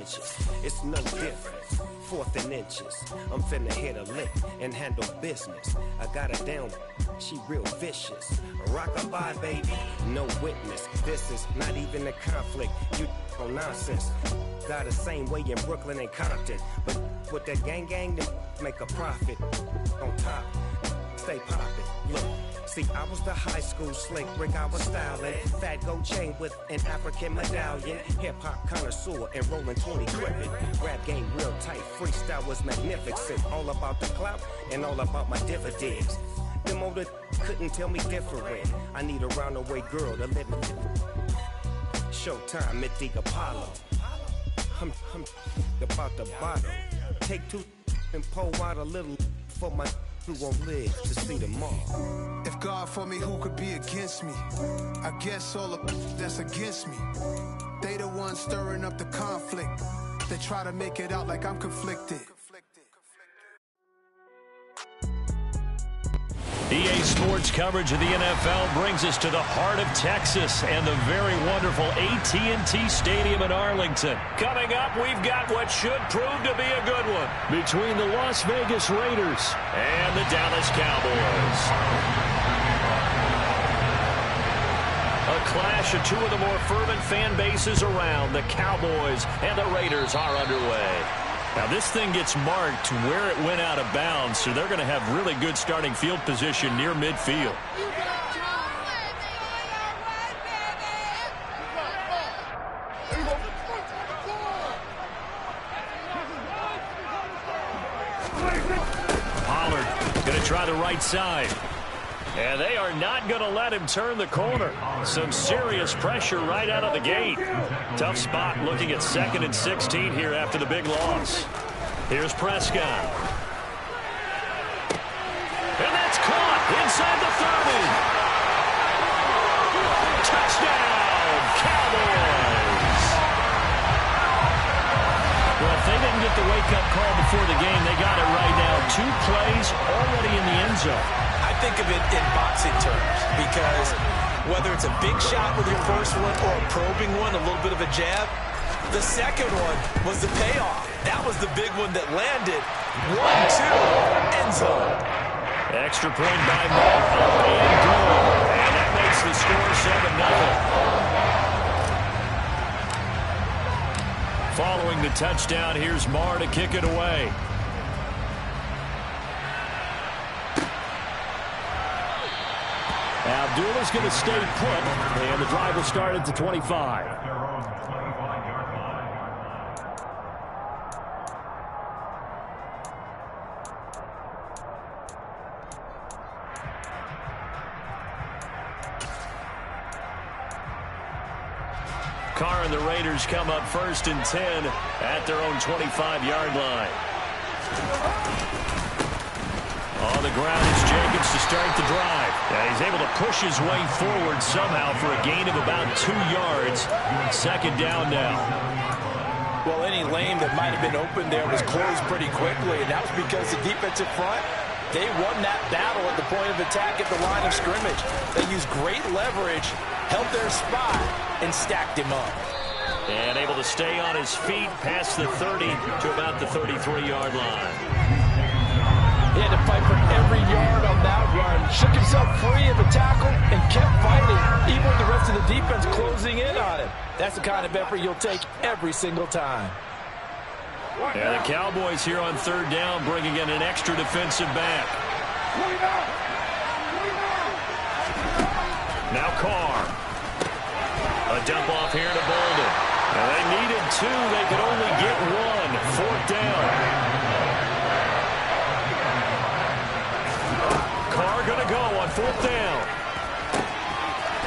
trenches. It's no different. 4th and inches. I'm finna hit a lick and handle business. I got her down, she real vicious. Rock-a-bye, baby, no witness. This is not even a conflict. You on nonsense. Got the same way in Brooklyn and Compton. But with that gang, then make a profit. On top, stay poppin'. Look. See, I was the high school slick Rick, I was styling. Fat gold chain with an African medallion. Hip-hop connoisseur and rolling 20 cribbin'. Rap game real tight, freestyle was magnificent. All about the clout and all about my dividends. Them older couldn't tell me different. I need a roundaway girl to live with. Showtime at the Apollo. I'm about the bottom. Take 2 and pour out a little for my who won't live to see tomorrow. If God for me, who could be against me? I guess all of that's against me. They the ones stirring up the conflict. They try to make it out like I'm conflicted. EA Sports coverage of the NFL brings us to the heart of Texas and the very wonderful AT&T Stadium in Arlington. Coming up, we've got what should prove to be a good one between the Las Vegas Raiders and the Dallas Cowboys. A clash of two of the more fervent fan bases around. The Cowboys and the Raiders are underway. Now, this thing gets marked where it went out of bounds, so they're going to have really good starting field position near midfield. Pollard going to try the right side. And they are not going to let him turn the corner. Some serious pressure right out of the gate. Tough spot looking at 2nd and 16 here after the big loss. Here's Prescott. And that's caught inside the 30. Touchdown, Cowboys. Well, if they didn't get the wake-up call before the game, they got it right now. 2 plays already in the end zone. I think of it in boxing terms because whether it's a big shot with your first one or a probing one, a little bit of a jab, the second one was the payoff. That was the big one that landed. 1-2, end zone. Extra point by Mark, up and good. And that makes the score 7-0. Following the touchdown, here's Marr to kick it away. Abdullah's going to stay put, and the drive will start at the 25. Carr and the Raiders come up 1st and 10 at their own 25-yard line. On the ground, it's Jacobs to start the drive. He's able to push his way forward somehow for a gain of about 2 yards. 2nd down now. Well, any lane that might have been open there was closed pretty quickly, and that was because the defensive front, they won that battle at the point of attack at the line of scrimmage. They used great leverage, held their spot, and stacked him up. And able to stay on his feet past the 30 to about the 33-yard line. He had to fight for every yard on that run. Shook himself free of the tackle and kept fighting, even with the rest of the defense closing in on him. That's the kind of effort you'll take every single time. And the Cowboys here on 3rd down, bringing in an extra defensive back. Now Carr. A dump off here to Bolden. And they needed 2. They could only get 1. 4th down. Carr going to go on 4th down.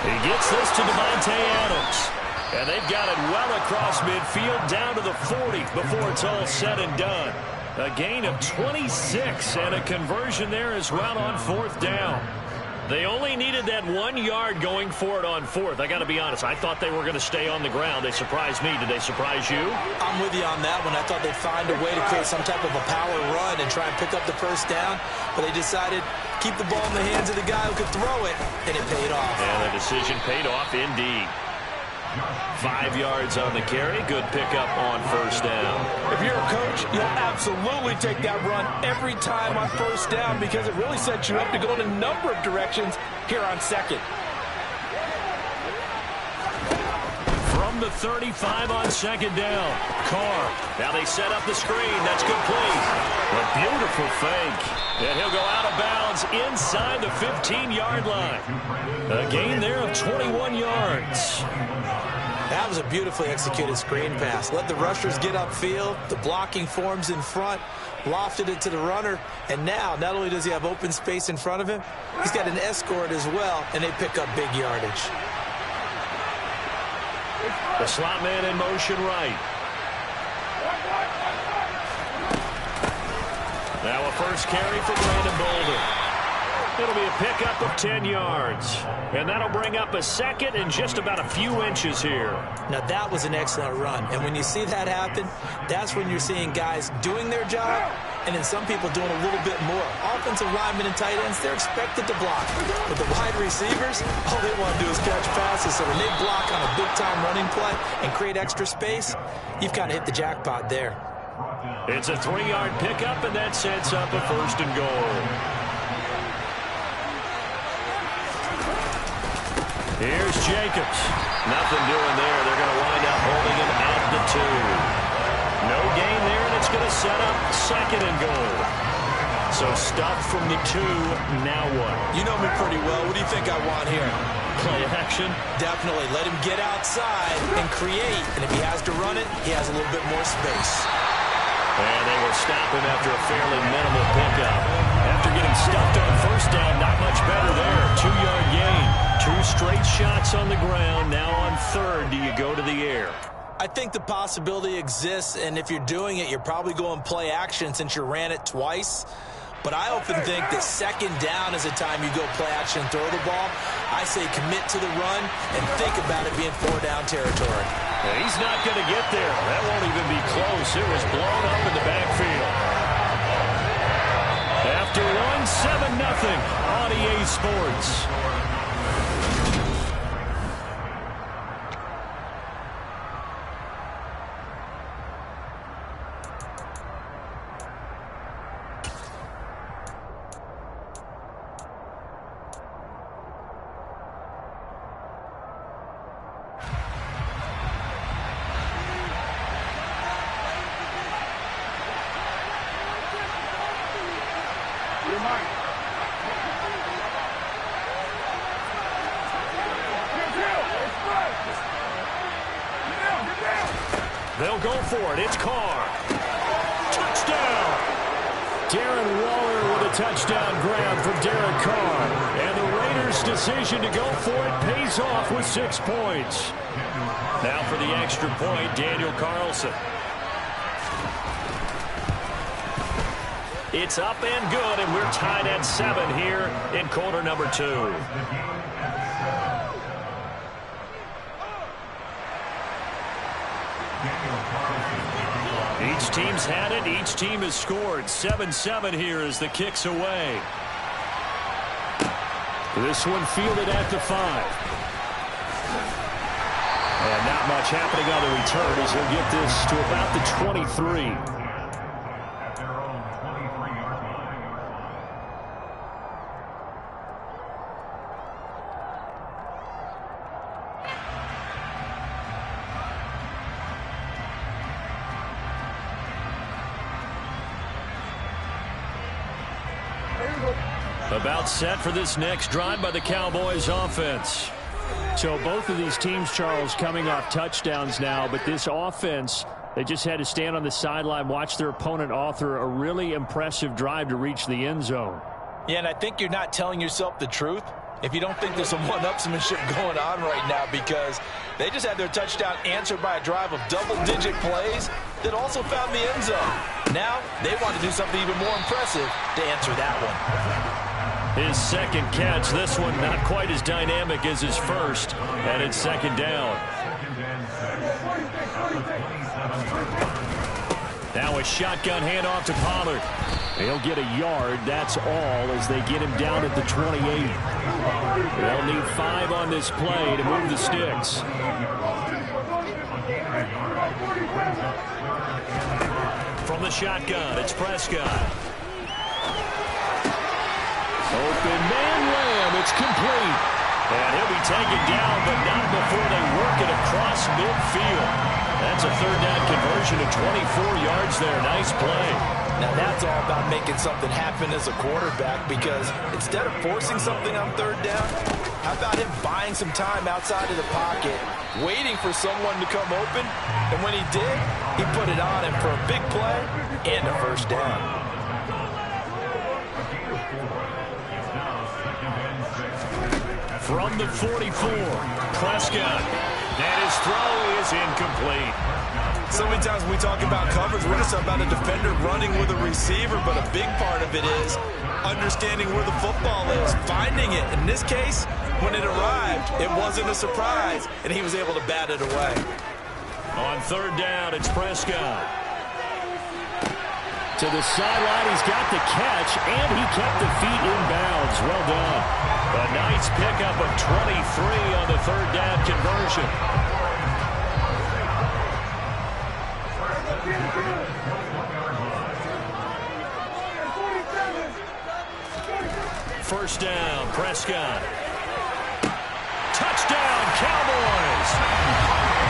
He gets this to Davante Adams. And they've got it well across midfield down to the 40 before it's all said and done. A gain of 26 and a conversion there as well on 4th down. They only needed that 1 yard going for it on 4th. I got to be honest, I thought they were going to stay on the ground. They surprised me. Did they surprise you? I'm with you on that one. I thought they'd find a way to create some type of a power run and try and pick up the 1st down, but they decided keep the ball in the hands of the guy who could throw it, and it paid off. And the decision paid off indeed. 5 yards on the carry. Good pickup on first down. If you're a coach, you'll absolutely take that run every time on first down because it really sets you up to go in a number of directions here on second. From the 35 on second down. Carr. Now they set up the screen. That's complete. A beautiful fake. And he'll go out of bounds inside the 15-yard line. A gain there of 21 yards. That was a beautifully executed screen pass. Let the rushers get upfield. The blocking forms in front. Lofted it to the runner. And now, not only does he have open space in front of him, he's got an escort as well, and they pick up big yardage. The slot man in motion right. Now a first carry for Brandon Bolden. It'll be a pickup of 10 yards. And that'll bring up a second and just about a few inches here. Now that was an excellent run. And when you see that happen, that's when you're seeing guys doing their job and then some people doing a little bit more. Offensive linemen and tight ends, they're expected to block. But the wide receivers, all they want to do is catch passes. So when they block on a big-time running play and create extra space, you've kind of hit the jackpot there. It's a 3-yard pickup, and that sets up a first and goal. Here's Jacobs. Nothing doing there. They're going to wind up holding him at the 2. No gain there, and it's going to set up second and goal. So stop from the 2. Now what? You know me pretty well. What do you think I want here? Play action? Definitely. Let him get outside and create. And if he has to run it, he has a little bit more space. And they will stop him after a fairly minimal pickup. After getting stuffed on first down, not much better there. 2-yard gain. 2 straight shots on the ground. Now on third, do you go to the air? I think the possibility exists, and if you're doing it, you're probably going play action since you ran it twice. But I often think that second down is the time you go play action and throw the ball. I say commit to the run and think about it being 4-down territory. He's not going to get there. That won't even be close. It was blown up in the backfield. After 1, 7-0 on EA Sports. They'll go for it. It's Carr. Touchdown! Darren Waller with a touchdown grab from Derek Carr. And the Raiders' decision to go for it pays off with 6 points. Now for the extra point, Daniel Carlson. It's up and good, and we're tied at 7 here in quarter number 2. Each team's had it. Each team has scored. 7-7 here as the kick's away. This one fielded at the 5. And not much happening on the return as he'll get this to about the 23. About set for this next drive by the Cowboys offense. So both of these teams, Charles, coming off touchdowns now, but this offense, they just had to stand on the sideline, watch their opponent author a really impressive drive to reach the end zone. Yeah, and I think you're not telling yourself the truth if you don't think there's some one-upsmanship going on right now, because they just had their touchdown answered by a drive of double-digit plays that also found the end zone. Now they want to do something even more impressive to answer that one. His second catch, this one not quite as dynamic as his first, and it's second down. Now a shotgun handoff to Pollard. He'll get a yard, that's all, as they get him down at the 28. They'll need 5 on this play to move the sticks. From the shotgun, it's Prescott. Open man layup. It's complete. And he'll be taken down, but not before they work it across midfield. That's a third down conversion of 24 yards there. Nice play. Now that's all about making something happen as a quarterback, because instead of forcing something on third down, how about him buying some time outside of the pocket, waiting for someone to come open, and when he did, he put it on him for a big play and a first down. From the 44, Prescott. And his throw is incomplete. So many times when we talk about coverage, we're just about a defender running with a receiver, but a big part of it is understanding where the football is, finding it. In this case, when it arrived, it wasn't a surprise, and he was able to bat it away. On third down, it's Prescott. To the sideline, he's got the catch, and he kept the feet in bounds. Well done. A nice pickup of 23 on the third down conversion. First down, Prescott. Touchdown, Cowboys.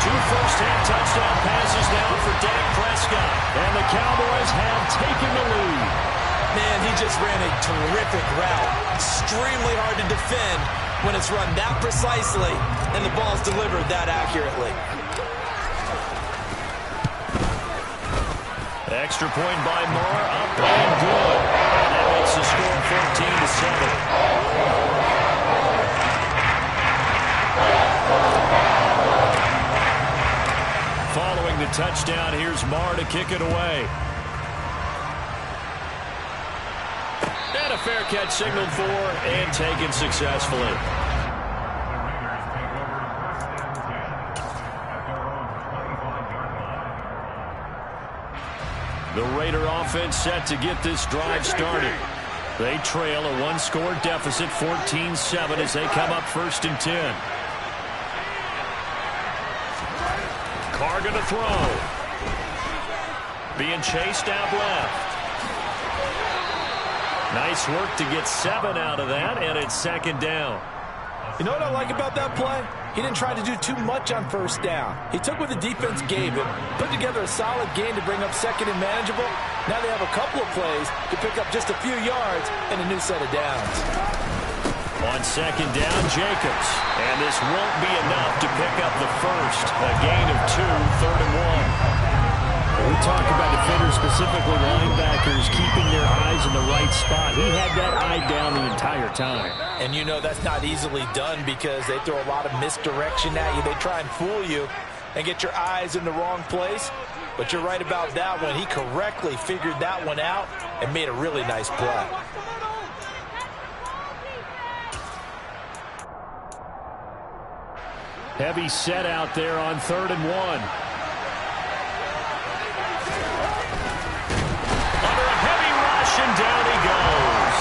2 first-half touchdown passes now for Dak Prescott. And the Cowboys have taken the lead. Man, he just ran a terrific route. Extremely hard to defend when it's run that precisely and the ball's delivered that accurately. Extra point by Moore, up and good. And that makes the score 14-7. Following the touchdown, here's Moore to kick it away. And a fair catch signaled for and taken successfully. The Raider offense set to get this drive started. They trail a 1-score deficit, 14-7, as they come up 1st and 10. Carr going to throw. Being chased out left. Nice work to get 7 out of that, and it's 2nd down. You know what I like about that play? He didn't try to do too much on first down. He took what the defense gave him, put together a solid game to bring up 2nd and manageable. Now they have a couple of plays to pick up just a few yards and a new set of downs. On 2nd down, Jacobs. And this won't be enough to pick up the first. A gain of 2, 3rd and 1. We talk about defenders, specifically linebackers, keeping their eyes in the right spot. He had that eye down the entire time. And you know that's not easily done because they throw a lot of misdirection at you. They try and fool you and get your eyes in the wrong place. But you're right about that one. He correctly figured that one out and made a really nice play. Heavy set out there on 3rd and 1. And down he goes.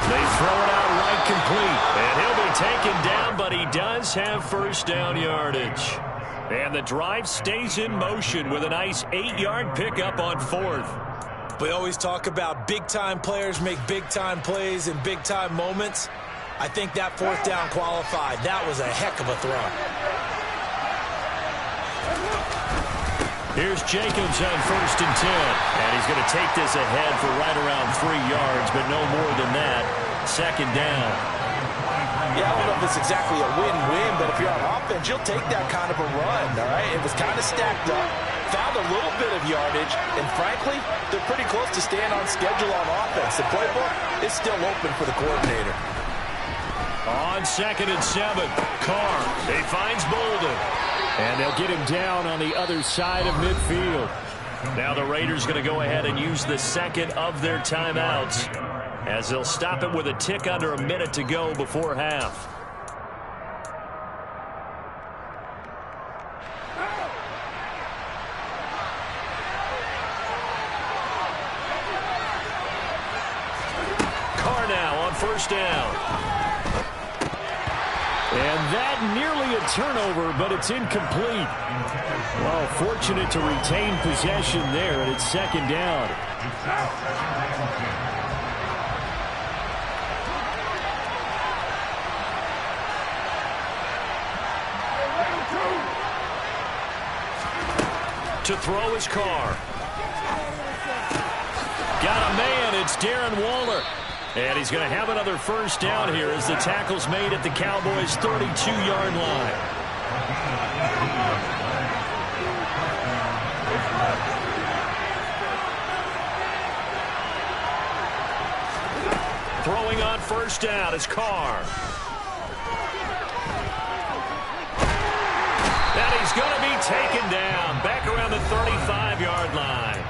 They throw it out right complete. And he'll be taken down, but he does have 1st down yardage. And the drive stays in motion with a nice 8-yard pickup on 4th. We always talk about big-time players make big-time plays in big-time moments. I think that 4th down qualified. That was a heck of a throw. Here's Jacobs on 1st and 10. And he's going to take this ahead for right around 3 yards, but no more than that. 2nd down. Yeah, I don't know if it's exactly a win-win, but if you're on offense, you'll take that kind of a run, all right? It was kind of stacked up, found a little bit of yardage, and frankly, they're pretty close to staying on schedule on offense. The playbook is still open for the coordinator. On 2nd and 7, Carr. He finds Bolden. And they'll get him down on the other side of midfield. Now the Raiders going to go ahead and use the 2nd of their timeouts, as they'll stop it with a tick under a minute to go before half. down. And that nearly a turnover, but it's incomplete. Well, fortunate to retain possession there, and it's second down. To throw his Carr. Got a man. It's Darren Waller. And he's going to have another first down here as the tackle's made at the Cowboys' 32-yard line. Throwing on first down is Carr. And he's going to be taken down back around the 35-yard line.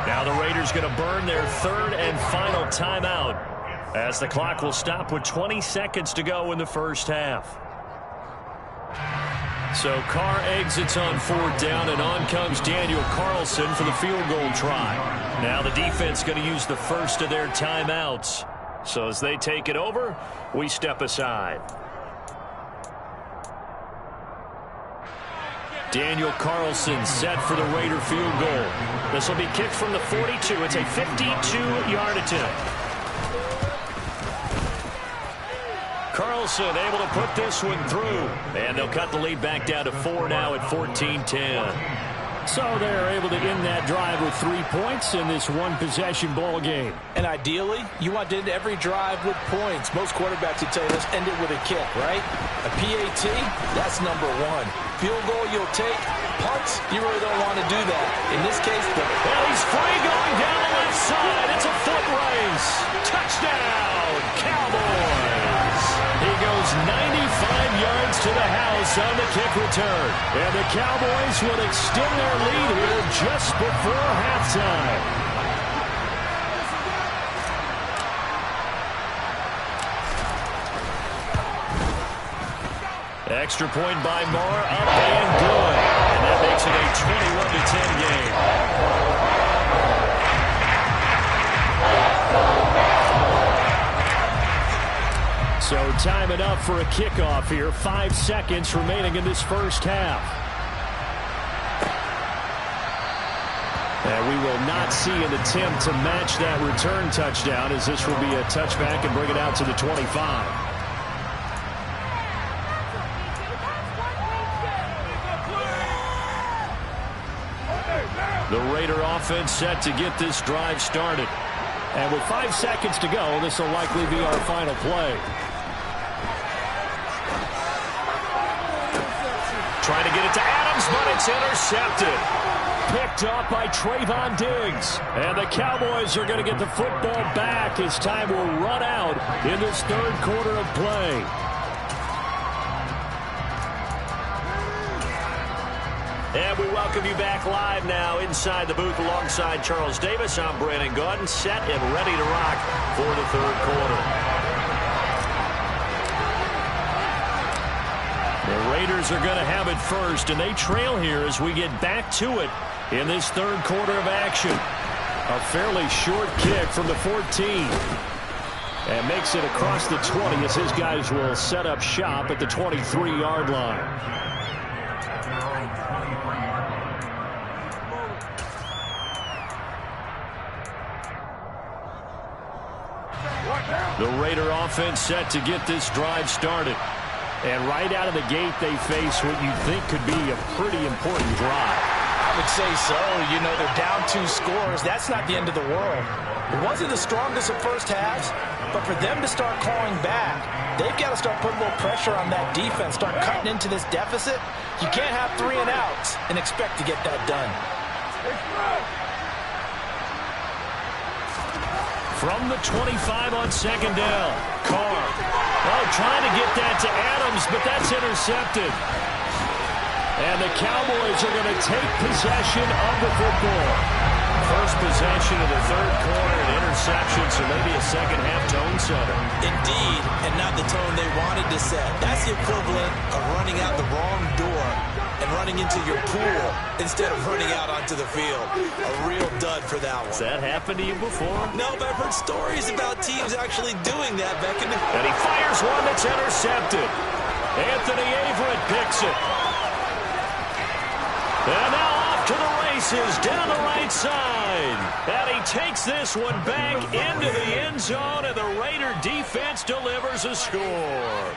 Now the Raiders going to burn their third and final timeout as the clock will stop with 20 seconds to go in the first half. So Carr exits on fourth down, and on comes Daniel Carlson for the field goal try. Now the defense going to use the first of their timeouts. So as they take it over, we step aside. Daniel Carlson set for the Raider field goal. This will be kicked from the 42. It's a 52-yard attempt. Carlson able to put this one through. And they'll cut the lead back down to 4 now at 14-10. So they're able to end that drive with 3 points in this one-possession ball game. And ideally, you want to end every drive with points. Most quarterbacks would tell you, let's end it with a kick, right? A PAT, that's number one. Field goal you'll take. Punts, you really don't want to do that. In this case, well, he's free going down the left side. It's a foot race. Touchdown, Cowboys. He goes 95 yards to the house on the kick return. And the Cowboys will extend their lead here just before halftime. Extra point by Moore, up and good. And that makes it a 21-10 game. So time enough for a kickoff here. 5 seconds remaining in this first half. And we will not see an attempt to match that return touchdown, as this will be a touchback and bring it out to the 25. The Raider offense set to get this drive started. And with 5 seconds to go, this will likely be our final play. Trying to get it to Adams, but it's intercepted. Picked up by Trayvon Diggs. And the Cowboys are going to get the football back as time will run out in this third quarter of play. And we welcome you back live now inside the booth alongside Charles Davis. I'm Brandon Gaudin, set and ready to rock for the third quarter. The Raiders are going to have it first, and they trail here as we get back to it in this third quarter of action. A fairly short kick from the 14. And makes it across the 20 as his guys will set up shop at the 23-yard line. The Raider offense set to get this drive started. And right out of the gate, they face what you think could be a pretty important drive. I would say so. You know, they're down 2 scores. That's not the end of the world. It wasn't the strongest of first halves, but for them to start clawing back, they've got to start putting a little pressure on that defense, start cutting into this deficit. You can't have 3 and outs and expect to get that done. From the 25 on second down, Carr. Oh, trying to get that to Adams, but that's intercepted. And the Cowboys are going to take possession of the football. first possession of the third quarter, an interception, so maybe a second-half tone setter. Indeed, and not the tone they wanted to set. That's the equivalent of running out the wrong door and running into your pool instead of running out onto the field. A real dud for that one. Has that happened to you before? No, but I've heard stories about teams actually doing that, Beckham. And he fires one that's intercepted. Anthony Averett picks it. And now off to the races down the right side. And he takes this one back into the end zone, and the Raider defense delivers a score.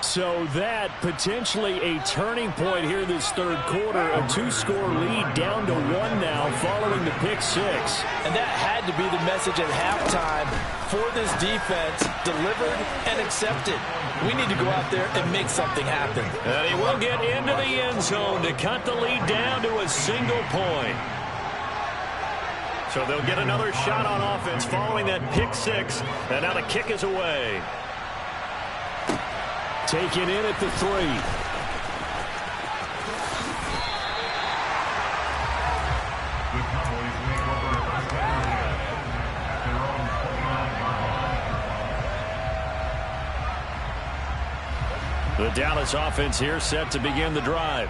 So that potentially a turning point here this third quarter. A 2-score lead down to 1 now following the pick six. And that had to be the message at halftime for this defense, delivered and accepted. We need to go out there and make something happen. And he will get into the end zone to cut the lead down to a single point. So they'll get another shot on offense following that pick six. And now the kick is away. Taken in at the 3. The Dallas offense here set to begin the drive.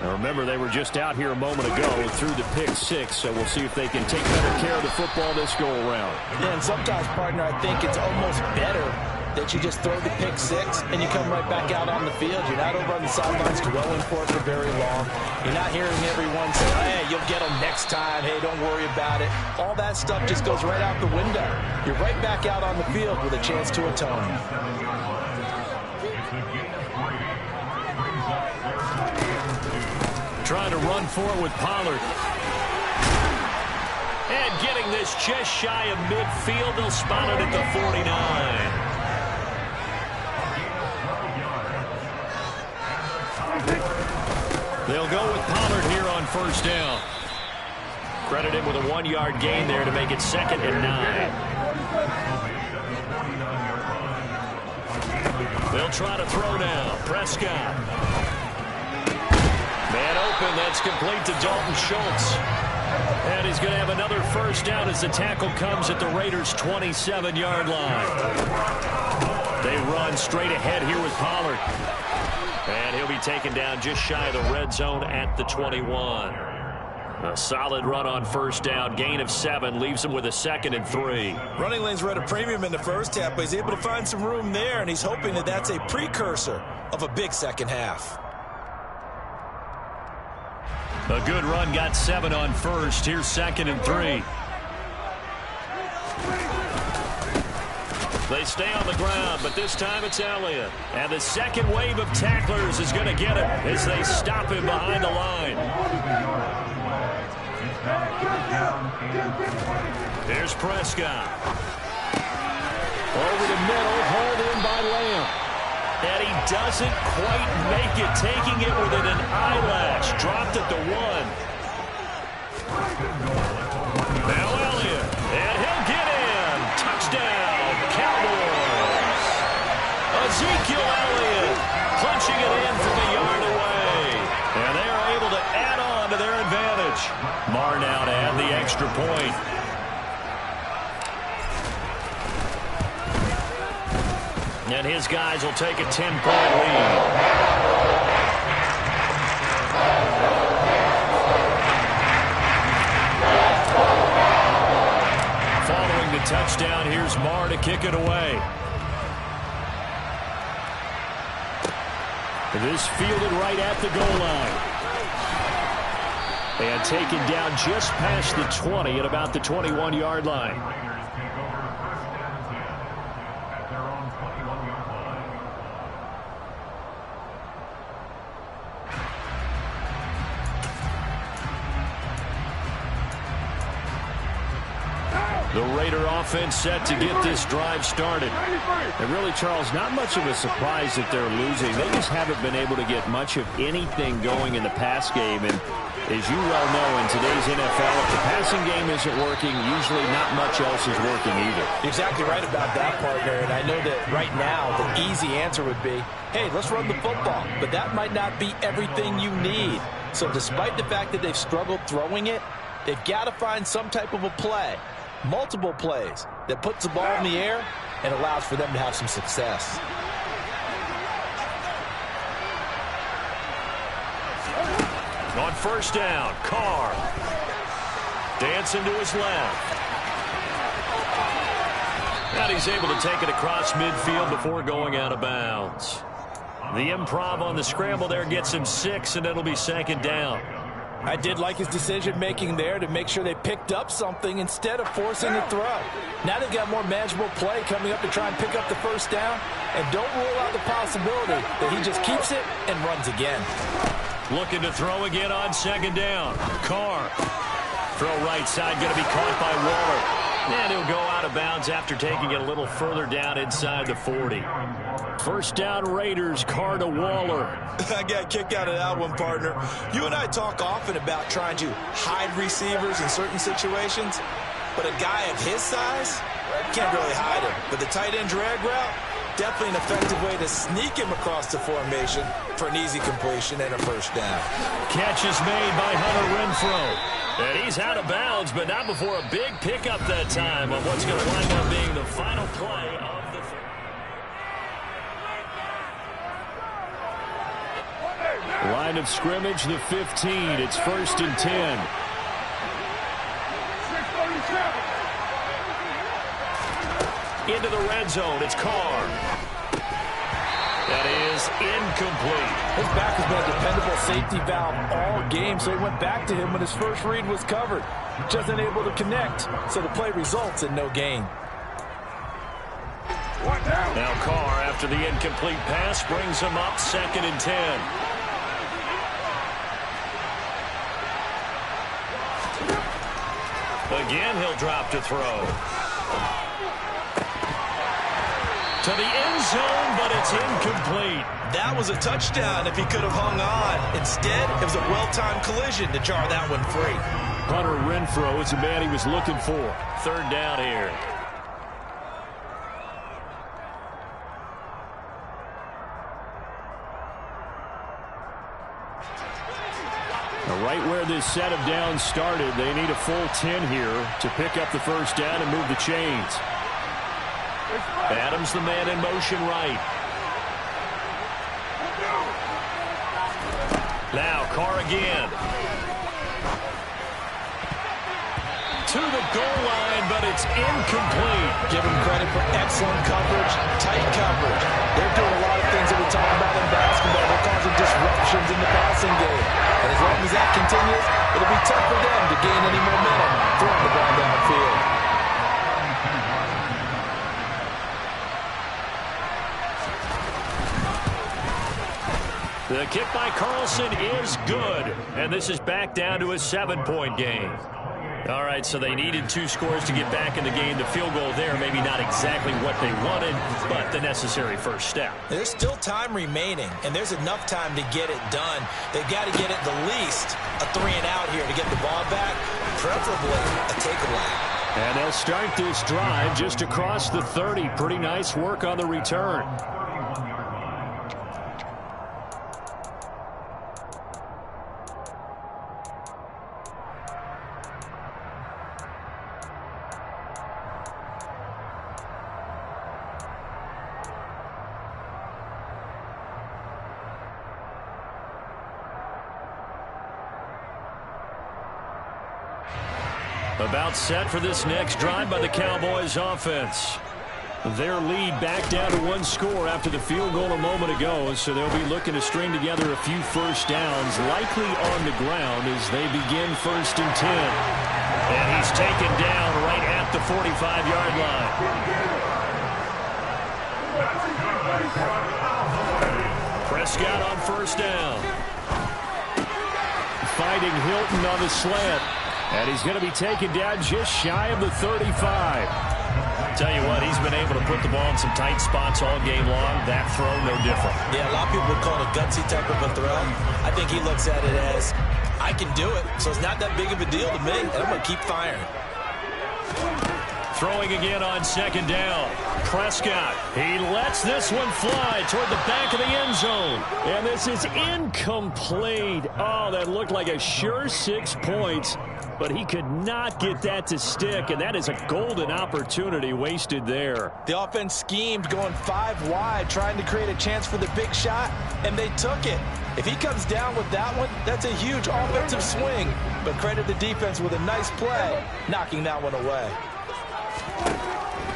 Now remember, they were just out here a moment ago through the pick six, so we'll see if they can take better care of the football this go-around. Yeah, and sometimes, partner, I think it's almost better that you just throw the pick six and you come right back out on the field. You're not over on the sidelines dwelling for it for very long. You're not hearing everyone say, hey, you'll get them next time. Hey, don't worry about it. All that stuff just goes right out the window. You're right back out on the field with a chance to atone. Trying to run for it with Pollard. And getting this just shy of midfield. They'll spot it at the 49. They'll go with Pollard here on first down. Credit him with a 1-yard gain there to make it 2nd and 9. They'll try to throw now. Prescott. Man open, that's complete to Dalton Schultz. And he's going to have another first down as the tackle comes at the Raiders' 27-yard line. They run straight ahead here with Pollard. And he'll be taken down just shy of the red zone at the 21. A solid run on first down. Gain of 7 leaves him with a 2nd and 3. Running lanes were at a premium in the first half, but he's able to find some room there, and he's hoping that that's a precursor of a big second half. A good run, got 7 on first. Here's 2nd and 3. They stay on the ground, but this time it's Elliott. And the second wave of tacklers is going to get him as they stop him behind the line. Here's Prescott. Over the middle, hauled in by Lamb. And he doesn't quite make it, taking it within an eyelash. Dropped at the 1. Now Elliott, and he'll get in. Touchdown, Cowboys. Ezekiel Elliott punching it in from a yard away. And they are able to add on to their advantage. Marr now to add the extra point. And his guys will take a 10-point lead. Following the touchdown, here's Marr to kick it away. This fielded right at the goal line. And taken down just past the 20 at about the 21-yard line. The Raider offense set to get this drive started. And really, Charles, not much of a surprise that they're losing. They just haven't been able to get much of anything going in the pass game. And as you well know, in today's NFL, if the passing game isn't working, usually not much else is working either. You're exactly right about that, partner. And I know that right now the easy answer would be, hey, let's run the football. But that might not be everything you need. So despite the fact that they've struggled throwing it, They've got to find some type of a play, multiple plays, that puts the ball in the air and allows for them to have some success. On first down, Carr. Dancing to his left. And he's able to take it across midfield before going out of bounds. The improv on the scramble there gets him 6, and it'll be second down. I did like his decision-making there to make sure they picked up something instead of forcing the throw. Now they've got more manageable play coming up to try and pick up the first down, and don't rule out the possibility that he just keeps it and runs again. Looking to throw again on second down. Carr. Throw right side, going to be caught by Waller. And he'll go out of bounds after taking it a little further down inside the 40. First down Raiders, Carr to Waller. I got a kick out of that one, partner. You and I talk often about trying to hide receivers in certain situations, but a guy of his size can't really hide him. But the tight end drag route, definitely an effective way to sneak him across the formation for an easy completion and a first down. Catch is made by Hunter Renfrow. And he's out of bounds, but not before a big pickup that time on what's going to wind up being the final play of the line of scrimmage, the 15. It's 1st and 10. Into the red zone. It's Carr. That is incomplete. His back has been a dependable safety valve all game, so he went back to him when his first read was covered. Just unable to connect, so the play results in no gain. Now Carr, after the incomplete pass, brings him up 2nd and 10. Again, he'll drop to throw. To the end zone, but it's incomplete. That was a touchdown if he could have hung on. Instead, it was a well-timed collision to jar that one free. Hunter Renfrow is the man he was looking for. Third down here. Now, right where this set of downs started, they need a full 10 here to pick up the first down and move the chains. Adams the man in motion right. Now Carr again. To the goal line, but it's incomplete. Give him credit for excellent coverage, tight coverage. They're doing a lot of things that we talk about in basketball. They're causing disruptions in the passing game. And as long as that continues, it'll be tough for them to gain any momentum throwing the ball downfield. The kick by Carlson is good, and this is back down to a 7-point game. All right, so they needed 2 scores to get back in the game. The field goal there, maybe not exactly what they wanted, but the necessary first step. There's still time remaining, and there's enough time to get it done. They've got to get it the least a 3-and-out here to get the ball back, preferably a takeaway. And they'll start this drive just across the 30. Pretty nice work on the return. About set for this next drive by the Cowboys offense. Their lead back down to 1 score after the field goal a moment ago, so they'll be looking to string together a few first downs, likely on the ground as they begin 1st and 10. And he's taken down right at the 45-yard line. Prescott on first down. Fighting Hilton on the slant. And he's going to be taken down just shy of the 35. Tell you what, he's been able to put the ball in some tight spots all game long. That throw, no different. Yeah, a lot of people would call it a gutsy type of a throw. I think he looks at it as, I can do it, so it's not that big of a deal to me, and I'm going to keep firing. Throwing again on second down. Prescott. He lets this one fly toward the back of the end zone. And this is incomplete. Oh, that looked like a sure 6 points. but he could not get that to stick, and that is a golden opportunity wasted there. The offense schemed going 5 wide, trying to create a chance for the big shot, and they took it. If he comes down with that one, that's a huge offensive swing. But credit the defense with a nice play, knocking that one away.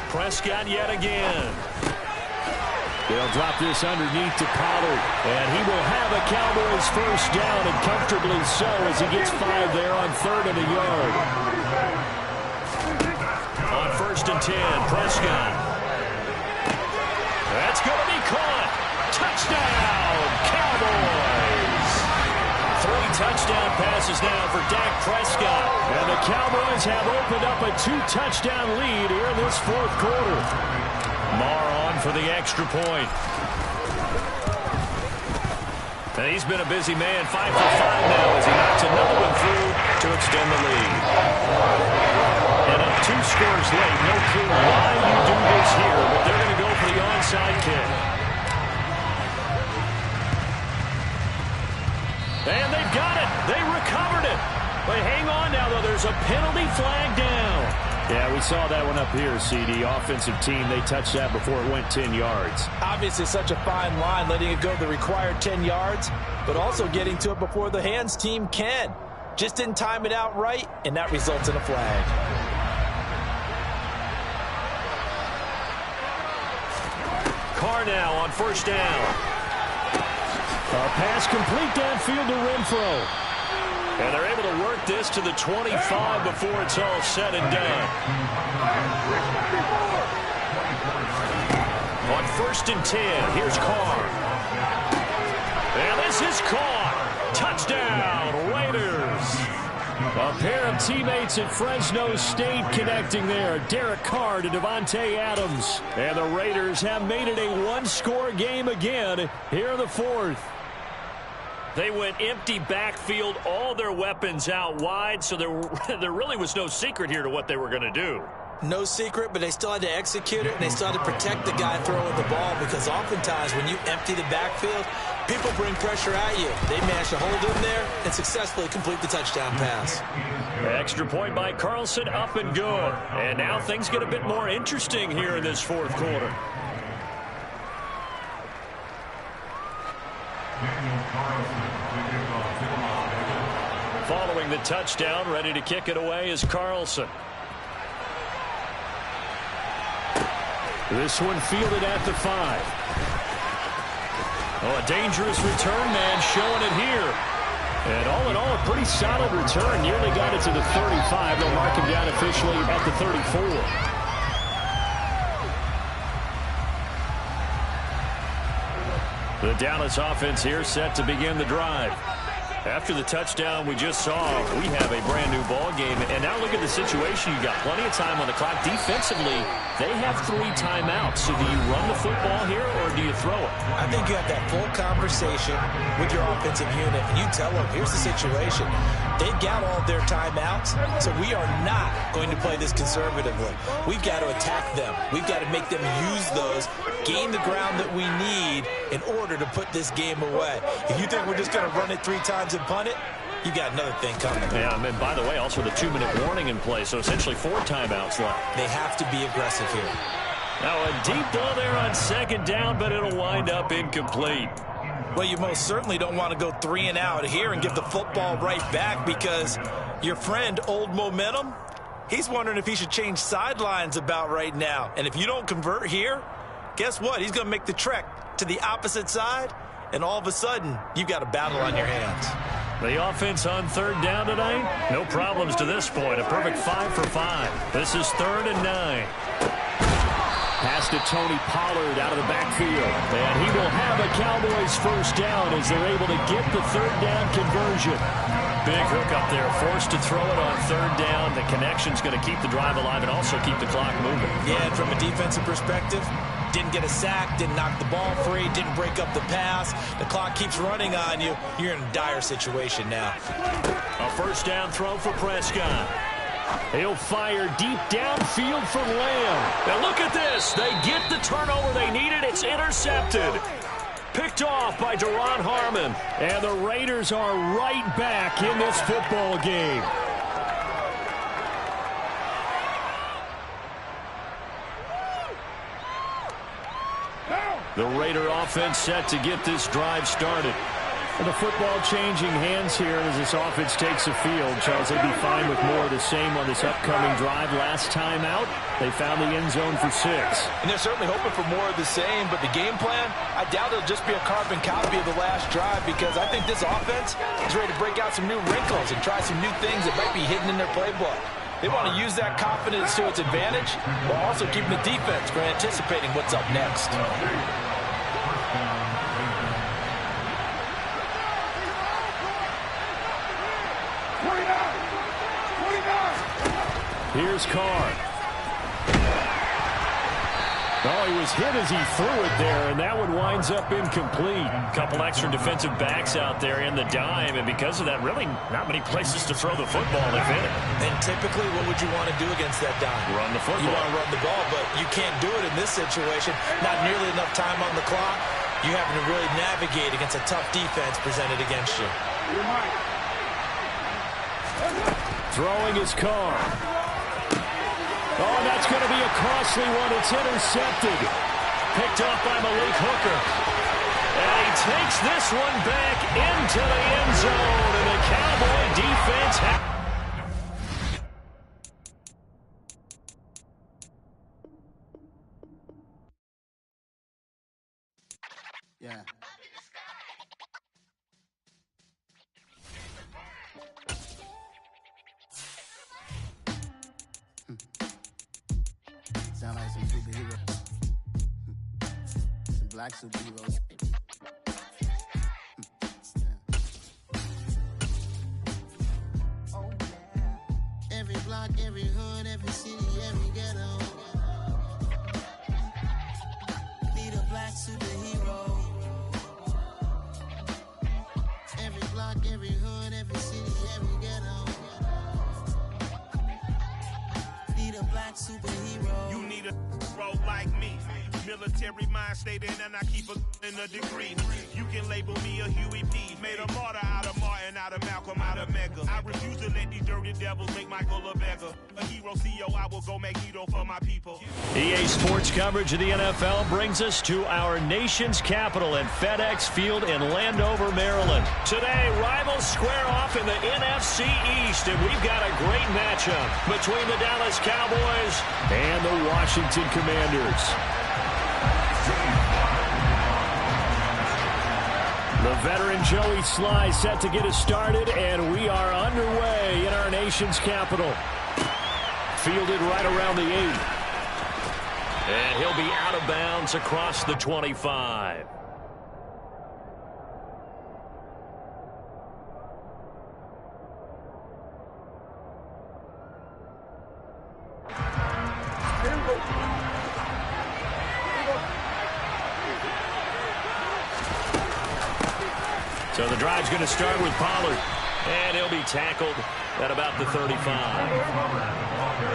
Prescott yet again. They'll drop this underneath to Pollard, and he will have a Cowboys first down, and comfortably so as he gets 5 there on 3rd and a yard. On 1st and 10, Prescott. That's going to be caught. Touchdown, Cowboys. 3 touchdown passes now for Dak Prescott. And the Cowboys have opened up a 2-touchdown lead here in this 4th quarter. Marr on for the extra point. And he's been a busy man, 5 for 5 now as he knocks another one through to extend the lead. And up 2 scores late. No clue why you do this here, but they're going to go for the onside kick. And they've got it. They recovered it. But hang on now, though. There's a penalty flag down. Yeah, we saw that one up here, CD. Offensive team, they touched that before it went 10 yards. Obviously such a fine line, letting it go the required 10 yards, but also getting to it before the hands team can. Just didn't time it out right, and that results in a flag. Carr now on 1st down. A pass complete downfield to Renfro. And they're able to work this to the 25 before it's all said and done. On 1st and 10, here's Carr. And this is caught. Touchdown, Raiders. A pair of teammates at Fresno State connecting there. Derek Carr to Devontae Adams. And the Raiders have made it a 1-score game again here in the 4th. They went empty backfield, all their weapons out wide, so there really was no secret here to what they were going to do. No secret, but they still had to execute it, and they still had to protect the guy throwing the ball, because oftentimes when you empty the backfield, people bring pressure at you. They managed to hold him there and successfully complete the touchdown pass. Extra point by Carlson, up and good. And now things get a bit more interesting here in this 4th quarter. Following the touchdown, ready to kick it away is Carlson. This one fielded at the 5. Oh, a dangerous return man showing it here. And all in all, a pretty solid return. Nearly got it to the 35. They'll mark him down officially at the 34. The Dallas offense here set to begin the drive. After the touchdown we just saw, we have a brand new ball game. And now look at the situation. You got plenty of time on the clock. Defensively, they have 3 timeouts. So do you run the football here or do you throw it? I think you have that full conversation with your offensive unit, and you tell them, here's the situation. They've got all their timeouts, so we are not going to play this conservatively. We've got to attack them. We've got to make them use those, gain the ground that we need in order to put this game away. If you think we're just going to run it 3 times and punt it, you got another thing coming. Yeah, and by the way, also the 2-minute warning in play, so essentially 4 timeouts left. They have to be aggressive here. Now a deep ball there on 2nd down, but it'll wind up incomplete. Well, you most certainly don't want to go 3 and out here and give the football right back, because your friend, Old Momentum, he's wondering if he should change sidelines about right now. And if you don't convert here, guess what? He's going to make the trek to the opposite side, and all of a sudden, you've got a battle on your hands. The offense on 3rd down tonight, no problems to this point. A perfect 5 for 5. This is 3rd and 9. Pass to Tony Pollard out of the backfield. And he will have a Cowboys first down as they're able to get the 3rd down conversion. Big hook up there, forced to throw it on 3rd down. The connection's going to keep the drive alive and also keep the clock moving. Yeah, and from a defensive perspective, didn't get a sack, didn't knock the ball free, didn't break up the pass. The clock keeps running on you. You're in a dire situation now. A first down throw for Prescott. He'll fire deep downfield for Lamb. Now look at this. They get the turnover they needed. It's intercepted. Picked off by Duron Harmon. And the Raiders are right back in this football game. The Raider offense set to get this drive started. And the football changing hands here as this offense takes the field. Charles, they'd be fine with more of the same on this upcoming drive. Last time out, they found the end zone for 6. And they're certainly hoping for more of the same, but the game plan, I doubt it'll just be a carbon copy of the last drive, because I think this offense is ready to break out some new wrinkles and try some new things that might be hidden in their playbook. They want to use that confidence to its advantage, while also keeping the defense from anticipating what's up next. Here's Carr. Oh, he was hit as he threw it there, and that one winds up incomplete. A couple extra defensive backs out there in the dime, and because of that, really not many places to throw the football, if any. And typically, what would you want to do against that dime? Run the football. You want to run the ball, but you can't do it in this situation. Not nearly enough time on the clock. You having to really navigate against a tough defense presented against you. Throwing his Carr. Oh, that's going to be a costly one. It's intercepted. Picked off by Malik Hooker. And he takes this one back into the end zone. And the Cowboy defense Yeah. Sound like some superheroes. Some black superheroes. Every block, every hood, every city, every ghetto. Need a black superhero. Every block, every hood, every city, every ghetto. Need a black superhero. You need a role like me. Military mind state in, and I keep in a degree. You can label me a Huey P. Made a martyr out of Martin, out of Malcolm, out of Mega. I refuse to let these dirty devils make Michael a beggar. A hero CEO, I will go Magneto for my people. EA Sports coverage of the NFL brings us to our nation's capital at FedEx Field in Landover, Maryland. Today, rivals square off in the NFC East, and we've got a great matchup between the Dallas Cowboys and the Washington Commanders. The veteran Joey Sly set to get us started, and we are underway in our nation's capital. Fielded right around the 8. And he'll be out of bounds across the 25. So the drive's going to start with Pollard. And he'll be tackled at about the 35.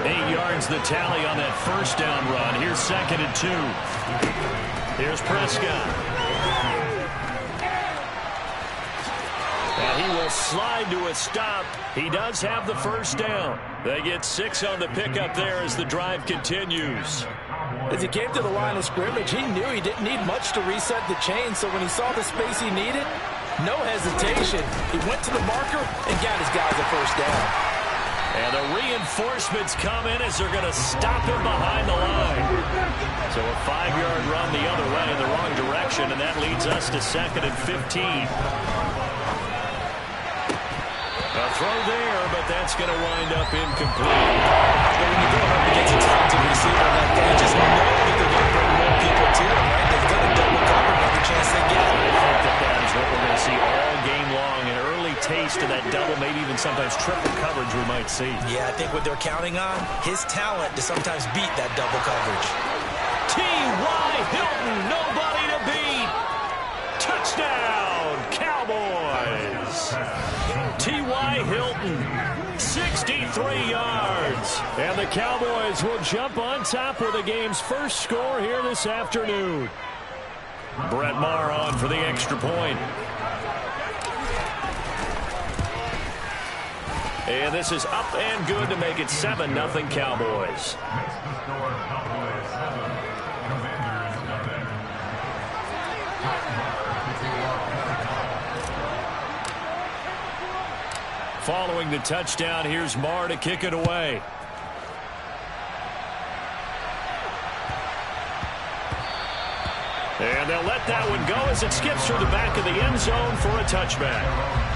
8 yards the tally on that first down run. Here's 2nd and 2. Here's Prescott. And he will slide to a stop. He does have the first down. They get 6 on the pickup there as the drive continues. As he came to the line of scrimmage, he knew he didn't need much to reset the chain, so when he saw the space he needed, no hesitation. He went to the marker and got his guys a first down. And the reinforcements come in as they're going to stop him behind the line. So a 5-yard run the other way in the wrong direction, and that leads us to 2nd and 15. A throw there, but that's going to wind up incomplete. But when you go up against a talented receiver like that, you just know that they're going to bring more people to him, right? They've got a double cover every chance they get. I think that is what we're going to see all game long. An early taste of that double, maybe even sometimes triple coverage we might see. Yeah, I think what they're counting on, his talent to sometimes beat that double coverage. T.Y. Hilton, nobody to beat. Touchdown, Cowboys. T.Y. Hilton, 63 yards. And the Cowboys will jump on top with the game's first score here this afternoon. Brett Maher on for the extra point. And this is up and good to make it 7-0 Cowboys. Following the touchdown, here's Marr to kick it away. And they'll let that one go as it skips through the back of the end zone for a touchback.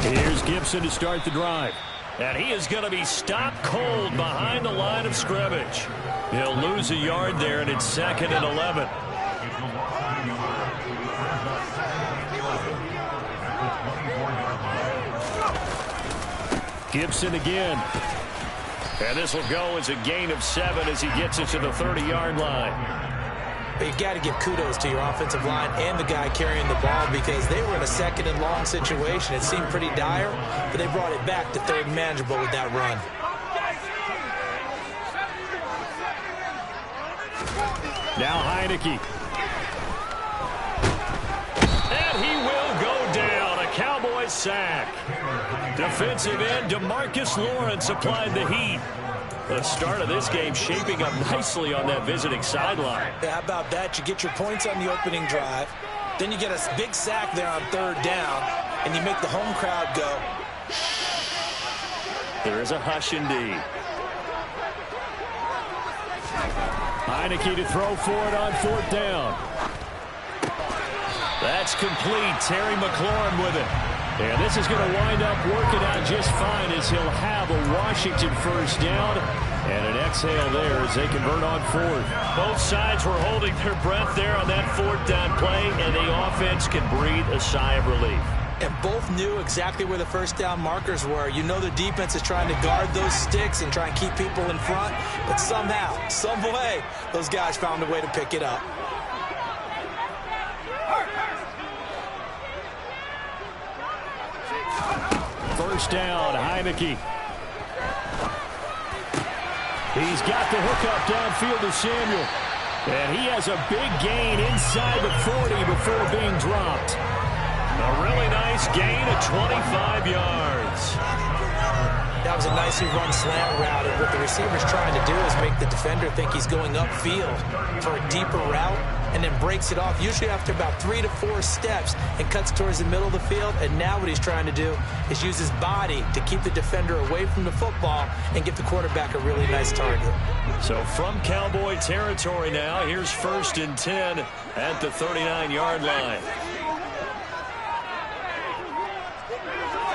Here's Gibson to start the drive. And he is going to be stopped cold behind the line of scrimmage. He'll lose a yard there, and it's 2nd and 11. Gibson again. And this will go as a gain of 7 as he gets it to the 30-yard line. You've got to give kudos to your offensive line and the guy carrying the ball because they were in a 2nd and long situation. It seemed pretty dire, but they brought it back to 3rd and manageable with that run. Now Heineke. And he will go down. A Cowboys sack. Defensive end DeMarcus Lawrence applied the heat. The start of this game shaping up nicely on that visiting sideline. Yeah, how about that? You get your points on the opening drive. Then you get a big sack there on 3rd down, and you make the home crowd go. There is a hush indeed. Heineke to throw for it on 4th down. That's complete. Terry McLaurin with it. And this is going to wind up working out just fine as he'll have a Washington 1st down and an exhale there as they convert on 4th. Both sides were holding their breath there on that 4th down play, and the offense can breathe a sigh of relief. And both knew exactly where the 1st down markers were. You know the defense is trying to guard those sticks and try and keep people in front, but somehow, some way, those guys found a way to pick it up. First down, Heineke. He's got the hookup downfield to Samuel. And he has a big gain inside the 40 before being dropped. A really nice gain of 25 yards. That was a nicely run slant route, and what the receiver's trying to do is make the defender think he's going upfield for a deeper route, and then breaks it off, usually after about 3 to 4 steps, and cuts towards the middle of the field. And now what he's trying to do is use his body to keep the defender away from the football and give the quarterback a really nice target. So from Cowboy territory now, here's 1st and 10 at the 39-yard line.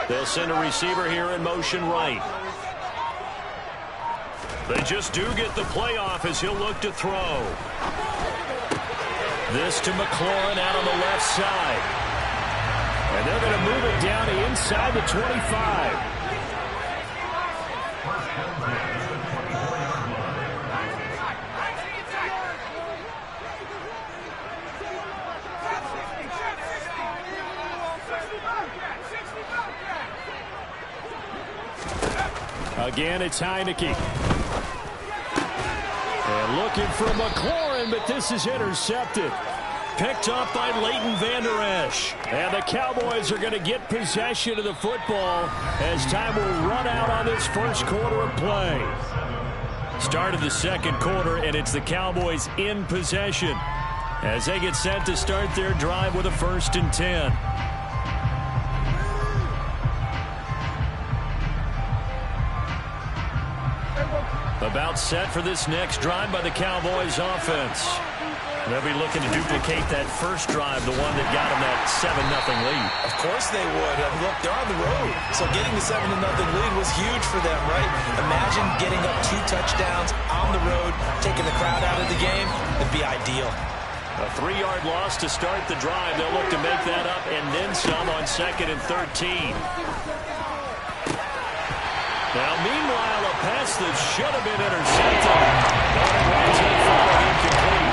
They'll send a receiver here in motion right. They just do get the play off as he'll look to throw. This to McLaurin out on the left side. And they're going to move it down to inside the 25. Again, it's Heineke. And looking for McLaurin, but this is intercepted. Picked up by Leighton Vander Esch. And the Cowboys are going to get possession of the football as time will run out on this 1st quarter of play. Start of the 2nd quarter, and it's the Cowboys in possession as they get set to start their drive with a 1st and 10. About set for this next drive by the Cowboys offense. They'll be looking to duplicate that first drive, the one that got them that 7-0 lead. Of course they would. Look, they're on the road, so getting the 7-0 lead was huge for them, right? Imagine getting up 2 touchdowns on the road, taking the crowd out of the game. It'd be ideal. A 3-yard loss to start the drive. They'll look to make that up and then some on 2nd and 13. Now, meanwhile, a pass that should have been intercepted. Incomplete.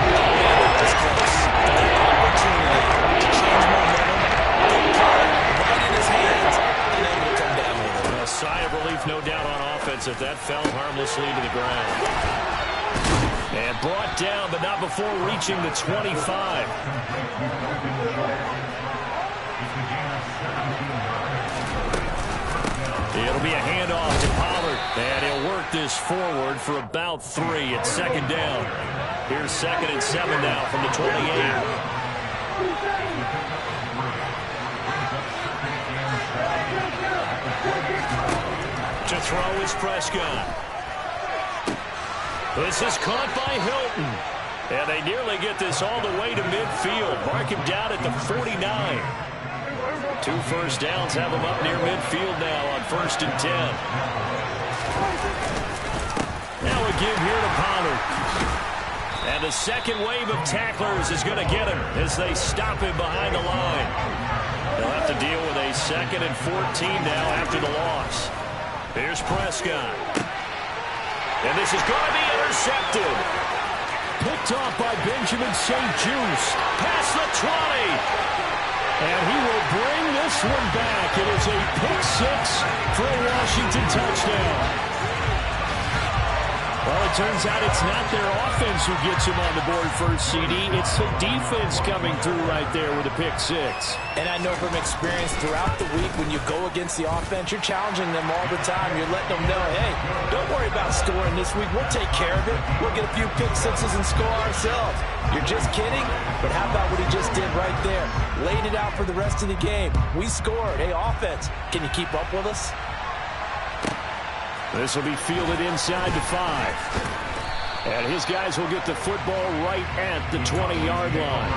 That was close. An opportunity to change momentum. Good call, right in his hands, and able to come down with it. A sigh of relief, no doubt, on offense that fell harmlessly to the ground. And brought down, but not before reaching the 25. It'll be a handoff to Pollard, and he'll work this forward for about 3. It's second down. Here's 2nd and 7 now from the 28. To throw is Prescott. This is caught by Hilton. And they nearly get this all the way to midfield. Mark him down at the 49. 2 first downs have him up near midfield now on 1st and 10. Now a give here to Pollard. And the second wave of tacklers is going to get him as they stop him behind the line. They'll have to deal with a 2nd and 14 now after the loss. Here's Prescott. And this is going to be intercepted. Picked off by Benjamin St-Juste. Past the 20. And he will bring this one back. It is a pick 6 for a Washington touchdown. Well, it turns out it's not their offense who gets him on the board first, CD. It's the defense coming through right there with a pick 6. And I know from experience throughout the week when you go against the offense, you're challenging them all the time. You're letting them know, hey, don't worry about scoring this week. We'll take care of it. We'll get a few pick 6s and score ourselves. You're just kidding? But how about what he just did right there? Laid it out for the rest of the game. We scored. Hey, offense, can you keep up with us? This will be fielded inside the 5. And his guys will get the football right at the 20-yard line.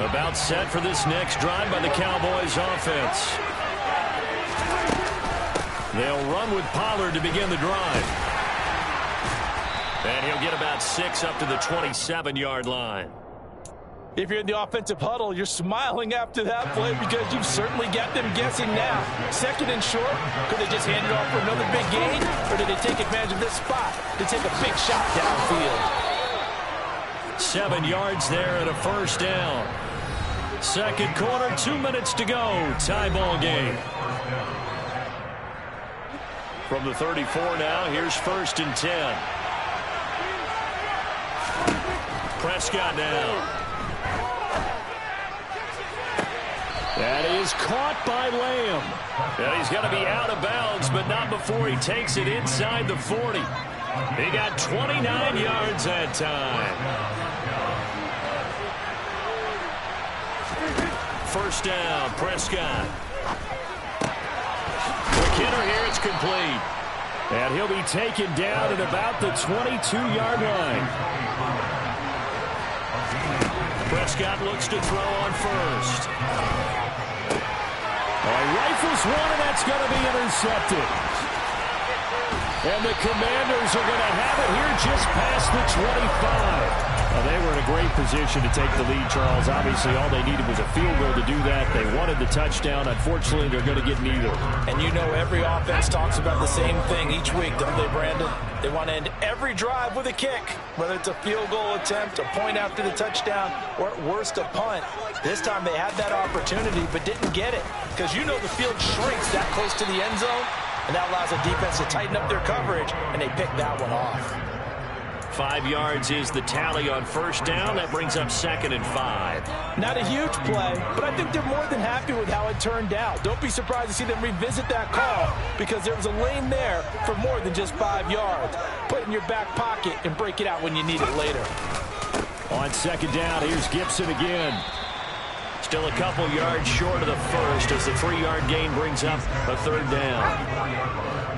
About set for this next drive by the Cowboys offense. They'll run with Pollard to begin the drive. And he'll get about 6 up to the 27-yard line. If you're in the offensive huddle, you're smiling after that play because you've certainly got them guessing now. 2nd and short, could they just hand it off for another big gain? Or did they take advantage of this spot to take a big shot downfield? 7 yards there and a first down. Second quarter, 2 minutes to go. Tie ball game. From the 34 now, here's 1st and 10. Prescott now. That is caught by Lamb. And he's going to be out of bounds, but not before he takes it inside the 40. He got 29 yards that time. First down, Prescott. McKinnon here, it's complete. And he'll be taken down at about the 22-yard line. Prescott looks to throw on first. Rifles one, and that's going to be intercepted. And the Commanders are going to have it here just past the 25. They were in a great position to take the lead, Charles. Obviously, all they needed was a field goal to do that. They wanted the touchdown. Unfortunately, they're going to get neither. And you know every offense talks about the same thing each week, don't they, Brandon? They want to end every drive with a kick, whether it's a field goal attempt, a point after the touchdown, or at worst a punt. This time they had that opportunity but didn't get it because you know the field shrinks that close to the end zone, and that allows the defense to tighten up their coverage, and they picked that one off. 5 yards is the tally on first down. That brings up 2nd and 5. Not a huge play, but I think they're more than happy with how it turned out. Don't be surprised to see them revisit that call because there was a lane there for more than just 5 yards. Put it in your back pocket and break it out when you need it later. On 2nd down, here's Gibson again. Still a couple yards short of the first as the 3-yard gain brings up a 3rd down.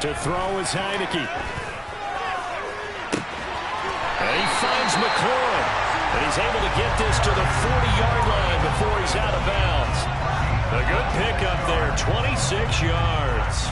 To throw is Heineke. And he finds McLaurin. And he's able to get this to the 40-yard line before he's out of bounds. A good pickup there, 26 yards.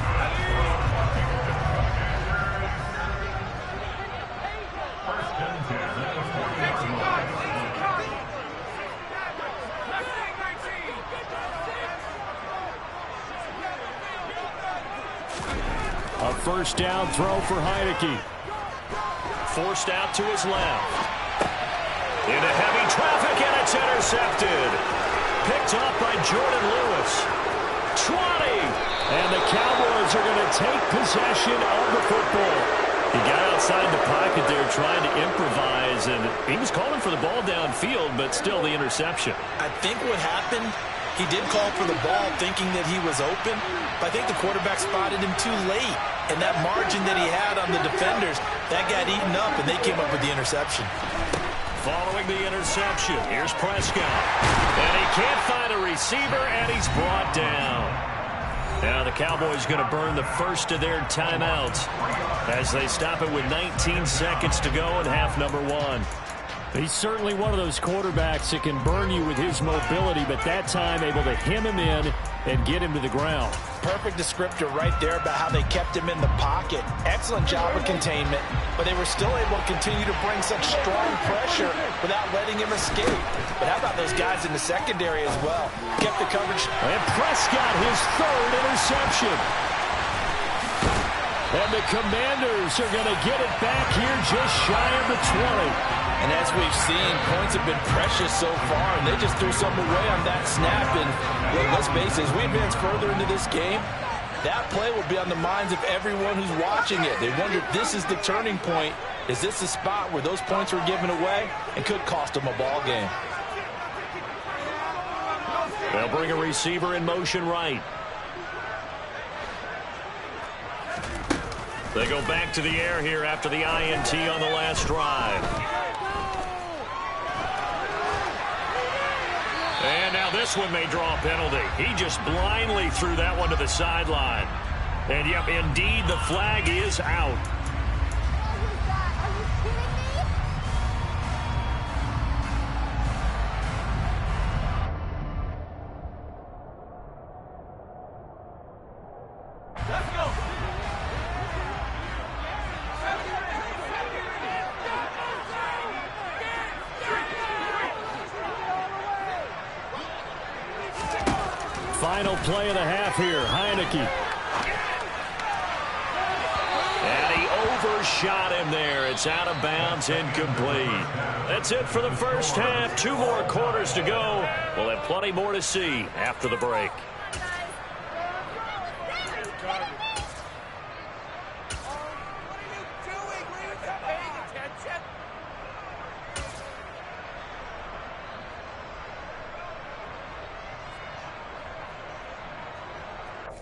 first down throw for Heineke. Forced out to his left. Into heavy traffic, and it's intercepted. Picked up by Jordan Lewis. 20. And the Cowboys are going to take possession of the football. He got outside the pocket there trying to improvise, and he was calling for the ball downfield, but still the interception. I think what happened, he did call for the ball thinking that he was open, but I think the quarterback spotted him too late. And that margin that he had on the defenders, that got eaten up, and they came up with the interception. Following the interception, here's Prescott. And he can't find a receiver, and he's brought down. Now the Cowboys going to burn the first of their timeouts as they stop it with 19 seconds to go in half number 1. He's certainly one of those quarterbacks that can burn you with his mobility, but that time able to hem him in and get him to the ground. Perfect descriptor right there about how they kept him in the pocket. Excellent job of containment, but they were still able to continue to bring such strong pressure without letting him escape. But how about those guys in the secondary as well? Kept the coverage. And Prescott, his third interception. And the Commanders are going to get it back here just shy of the 20. And as we've seen, points have been precious so far, and they just threw something away on that snap. And let's face it, as we advance further into this game, that play will be on the minds of everyone who's watching it. They wonder if this is the turning point. Is this the spot where those points were given away and could cost them a ball game? They'll bring a receiver in motion right. They go back to the air here after the INT on the last drive. And now this one may draw a penalty. He just blindly threw that one to the sideline. And, yep, indeed, the flag is out. Final play of the half here, Heineke. And he overshot him there. It's out of bounds, incomplete. That's it for the first half. 2 more quarters to go. We'll have plenty more to see after the break.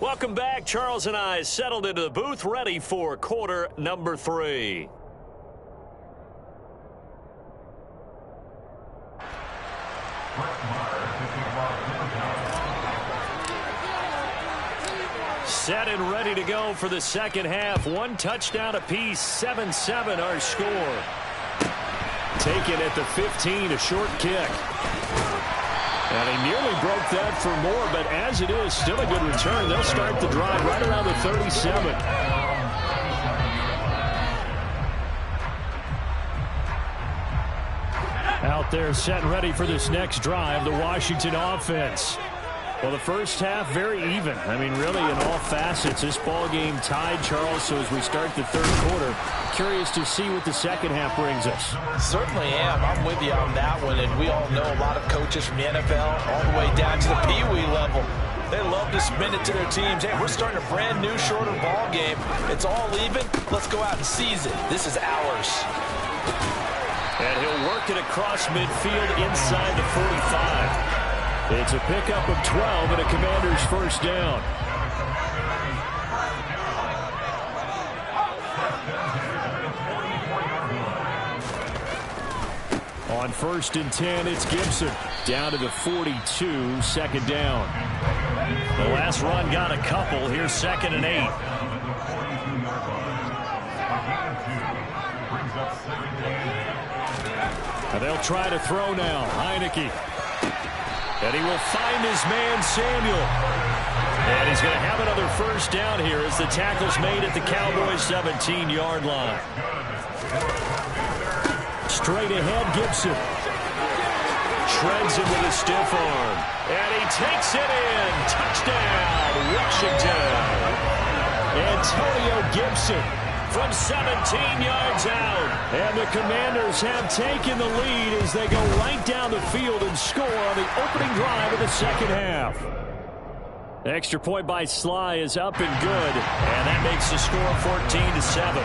Welcome back. Charles and I settled into the booth, ready for quarter number 3. Set and ready to go for the second half. 1 touchdown apiece, 7-7 our score. Taken at the 15, a short kick. And he nearly broke that for more, but as it is, still a good return. They'll start the drive right around the 37. Out there set and ready for this next drive, the Washington offense. Well, the first half, very even. I mean, really, in all facets, this ball game tied, Charles. So as we start the third quarter, curious to see what the second half brings us. Certainly am. I'm with you on that one. And we all know a lot of coaches from the NFL all the way down to the Pee Wee level. They love to spin it to their teams. Hey, we're starting a brand new, shorter ball game. It's all even. Let's go out and seize it. This is ours. And he'll work it across midfield inside the 45. It's a pickup of 12 and a Commander's first down. On 1st and 10, it's Gibson. Down to the 42, second down. The last run got a couple. Here's 2nd and 8. And they'll try to throw now. Heineke. And he will find his man, Samuel. And he's going to have another first down here as the tackle's made at the Cowboys' 17-yard line. Straight ahead, Gibson. Shreds him with a stiff arm. And he takes it in. Touchdown, Washington. Antonio Gibson from 17 yards out. And the Commanders have taken the lead as they go right down the field and score on the opening drive of the second half. Extra point by Sly is up and good. And that makes the score 14-7.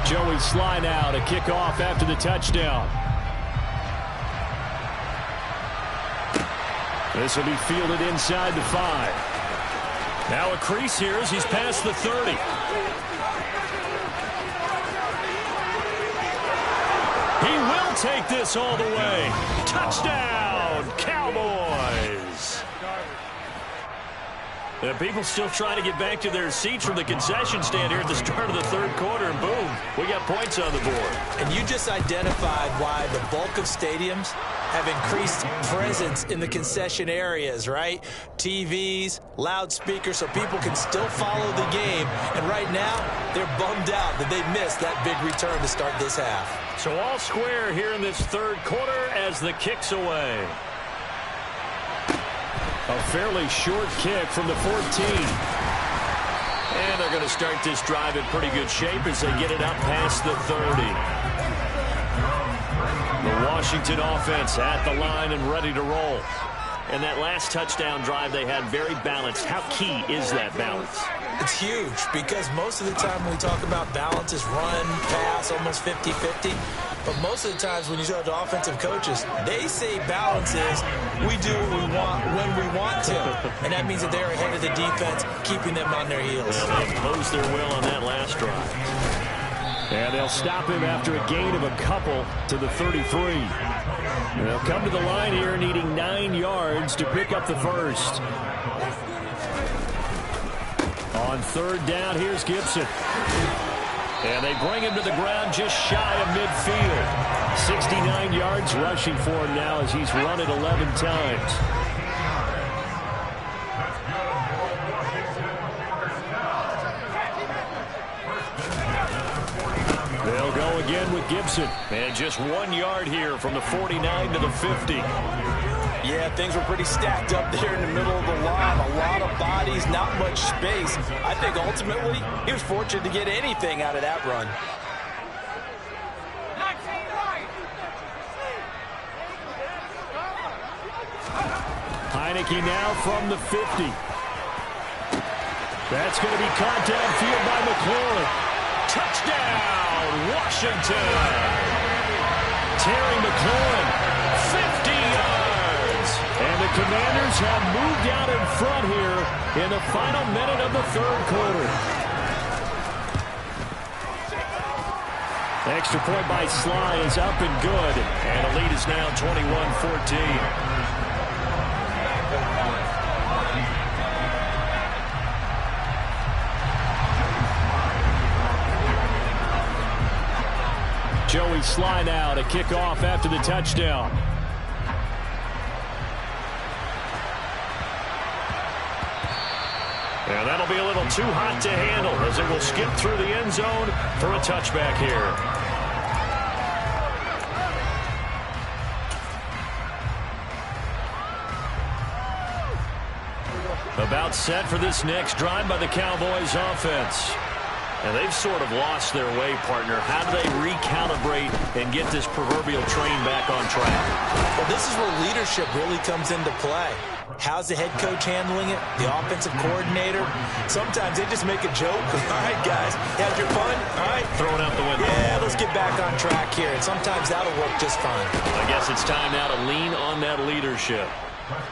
Joey Sly now to kick off after the touchdown. This will be fielded inside the 5. Now a crease here as he's past the 30. He will take this all the way. Touchdown, Cowboys. The people still trying to get back to their seats from the concession stand here at the start of the third quarter, and boom, we got points on the board. And you just identified why the bulk of stadiums have increased presence in the concession areas, right? TVs, loudspeakers, so people can still follow the game. And right now, they're bummed out that they missed that big return to start this half. So all square here in this third quarter as the kick's away. A fairly short kick from the 14. And they're going to start this drive in pretty good shape as they get it up past the 30. The Washington offense at the line and ready to roll. And that last touchdown drive they had very balanced. How key is that balance? It's huge because most of the time when we talk about balance is run, pass, almost 50-50. But most of the times when you talk to offensive coaches, they say balance is we do what we want when we want to. And that means that they're ahead of the defense, keeping them on their heels. Yeah, they imposed their will on that last drive. And they'll stop him after a gain of a couple to the 33. They'll come to the line here needing 9 yards to pick up the first. On third down, here's Gibson. And they bring him to the ground just shy of midfield. 69 yards rushing for him now as he's run it 11 times. They'll go again with Gibson. And just 1 yard here from the 49 to the 50. Yeah, things were pretty stacked up there in the middle of the line. A lot of bodies, not much space. I think ultimately he was fortunate to get anything out of that run. Heineke now from the 50. That's going to be caught downfield by McLaurin. Touchdown, Washington. Terry McLaurin, 50 yards. And the Commanders have moved out in front here in the final minute of the third quarter. Extra point by Sly is up and good. And the lead is now 21-14. Joey Sly now to kick off after the touchdown. And that'll be a little too hot to handle as it will skip through the end zone for a touchback here. About set for this next drive by the Cowboys offense. And they've sort of lost their way, partner. How do they recalibrate and get this proverbial train back on track? Well, this is where leadership really comes into play. How's the head coach handling it? The offensive coordinator? Sometimes they just make a joke. All right, guys, you had your fun? All right. Throw it out the window. Yeah, let's get back on track here. And sometimes that'll work just fine. I guess it's time now to lean on that leadership.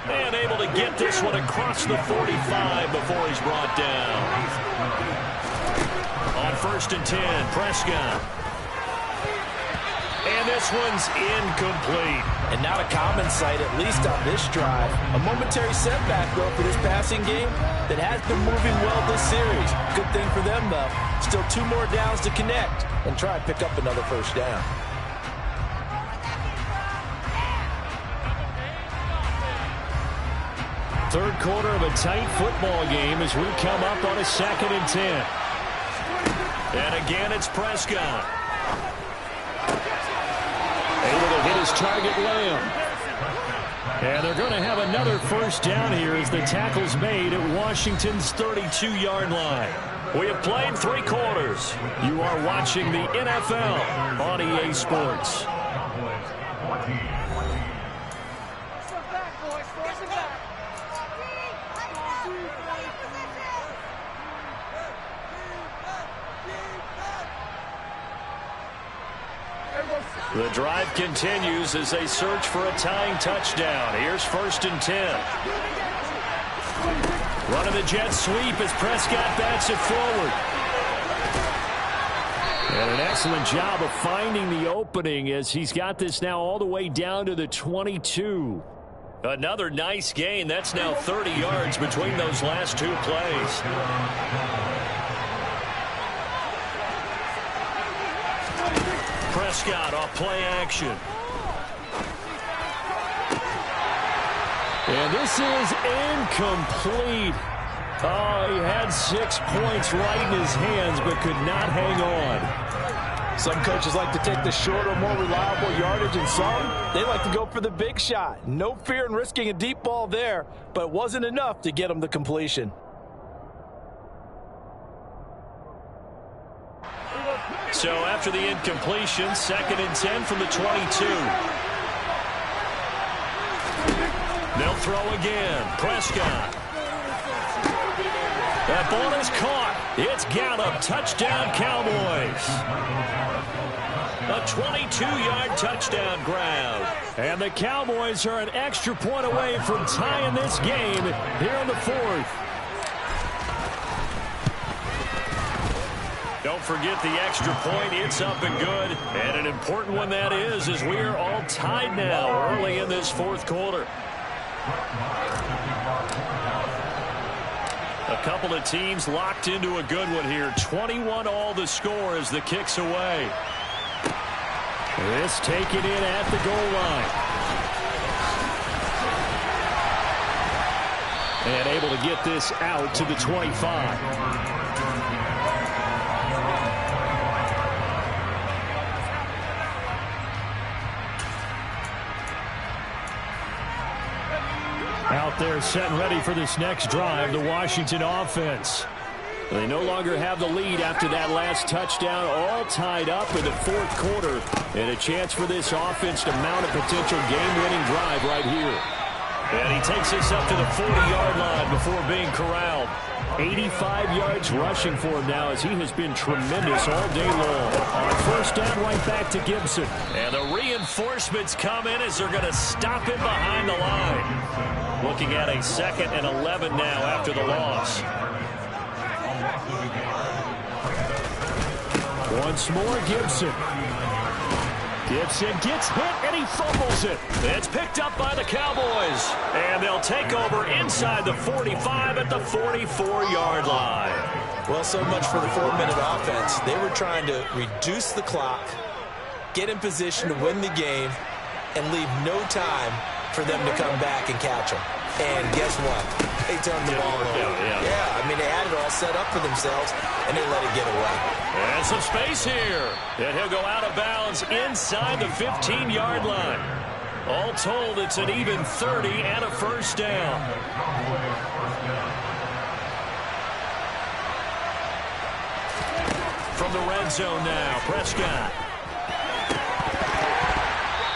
And able to get this one across the 45 before he's brought down. On 1st and 10, Prescott. And this one's incomplete. And not a common sight, at least on this drive. A momentary setback, though, for this passing game that has been moving well this series. Good thing for them, though. Still 2 more downs to connect and try and pick up another first down. Third quarter of a tight football game as we come up on a 2nd and 10. And again, it's Prescott. Able to hit his target, Lamb. And they're going to have another first down here as the tackle's made at Washington's 32-yard line. We have played 3 quarters. You are watching the NFL on EA Sports. The drive continues as they search for a tying touchdown. Here's 1st and 10. Running the jet sweep as Prescott bats it forward. And an excellent job of finding the opening as he's got this now all the way down to the 22. Another nice gain. That's now 30 yards between those last 2 plays. Prescott off play action. And this is incomplete. Oh, he had 6 points right in his hands but could not hang on. Some coaches like to take the shorter, more reliable yardage, and some, they like to go for the big shot. No fear in risking a deep ball there, but it wasn't enough to get him the completion. So after the incompletion, 2nd and 10 from the 22. They'll throw again. Prescott. That ball is caught. It's Gallup. Touchdown, Cowboys. A 22-yard touchdown grab. And the Cowboys are an extra point away from tying this game here in the 4th. Don't forget the extra point. It's up and good. And an important one that is, as we are all tied now early in this 4th quarter. A couple of teams locked into a good one here. 21 all the score as the kick's away. This taken in at the goal line. And able to get this out to the 25. Out there set and ready for this next drive, the Washington offense. They no longer have the lead after that last touchdown, all tied up in the 4th quarter. And a chance for this offense to mount a potential game-winning drive right here. And he takes this up to the 40-yard line before being corralled. 85 yards rushing for him now as he has been tremendous all day long. On 1st down, right back to Gibson. And the reinforcements come in as they're going to stop him behind the line. Looking at a 2nd and 11 now after the loss. Once more, Gibson. Gibson gets hit and he fumbles it. It's picked up by the Cowboys. And they'll take over inside the 45 at the 44-yard line. Well, so much for the 4-minute offense. They were trying to reduce the clock, get in position to win the game, and leave no time for them to come back and catch them. And guess what? They turned the ball over. Yeah, I mean, they had it all set up for themselves, and they let it get away. And some space here. And he'll go out of bounds inside the 15-yard line. All told, it's an even 30 and a 1st down. From the red zone now, Prescott.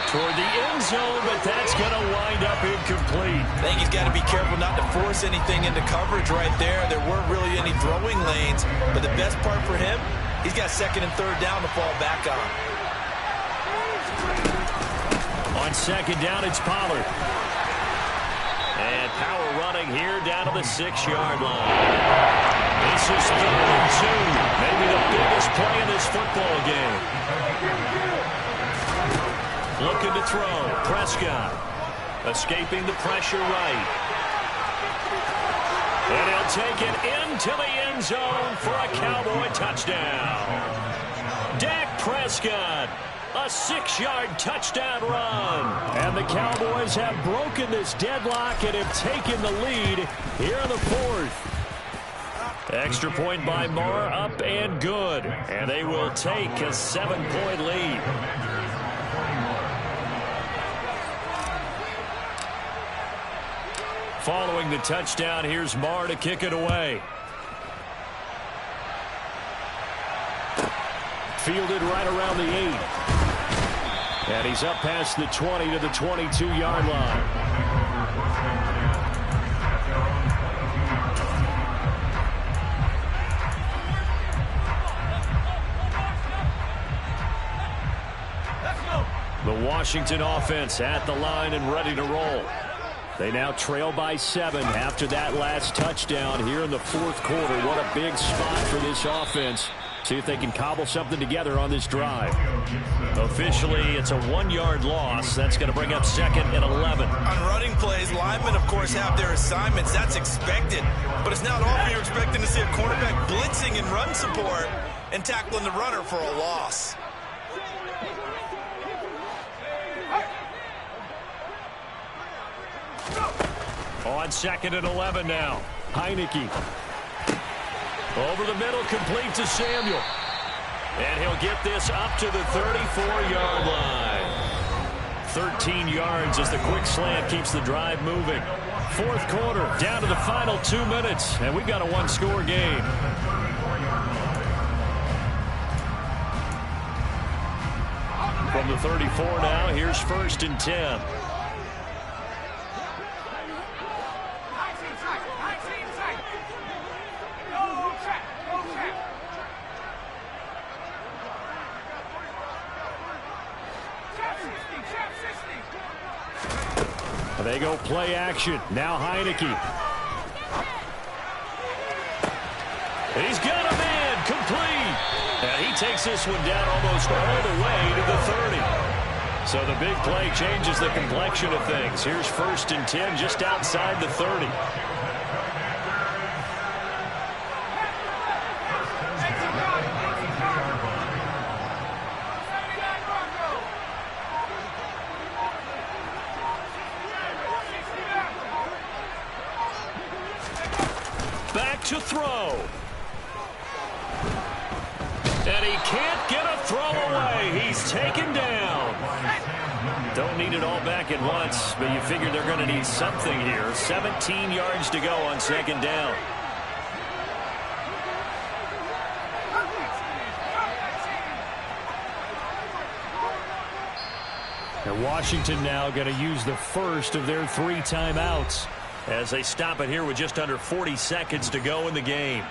Toward the end zone, but that's going to wind up incomplete. I think he's got to be careful not to force anything into coverage right there. There weren't really any throwing lanes, but the best part for him, he's got 2nd and 3rd down to fall back on. On 2nd down, it's Pollard. And power running here down to the 6-yard line. This is 3rd and 2. Maybe the biggest play in this football game. Looking to throw. Prescott escaping the pressure right. And he'll take it into the end zone for a Cowboy touchdown. Dak Prescott, a 6-yard touchdown run. And the Cowboys have broken this deadlock and have taken the lead here in the 4th. Extra point by Marr, up and good. And they will take a 7-point lead. Following the touchdown, here's Marr to kick it away. fielded right around the 8. And he's up past the 20 to the 22-yard line. The Washington offense at the line and ready to roll. They now trail by 7 after that last touchdown here in the fourth quarter. What a big spot for this offense. See if they can cobble something together on this drive. Officially, it's a 1-yard loss. That's going to bring up 2nd and 11. On running plays, linemen, of course, have their assignments. That's expected. But it's not often you're expecting to see a cornerback blitzing in run support and tackling the runner for a loss. On 2nd and 11 now. Heineke. Over the middle, complete to Samuel. And he'll get this up to the 34-yard line. 13 yards as the quick slant keeps the drive moving. Fourth quarter, down to the final 2 minutes, and we've got a one-score game. From the 34 now, here's 1st and 10. They go play action. Now Heineke. He's got a man complete. And he takes this one down almost all the way to the 30. So the big play changes the complexion of things. Here's 1st and 10 just outside the 30. To throw. And he can't get a throw away. He's taken down. Don't need it all back at once, but you figure they're going to need something here. 17 yards to go on 2nd down. And Washington now going to use the first of their 3 timeouts as they stop it here with just under 40 seconds to go in the game.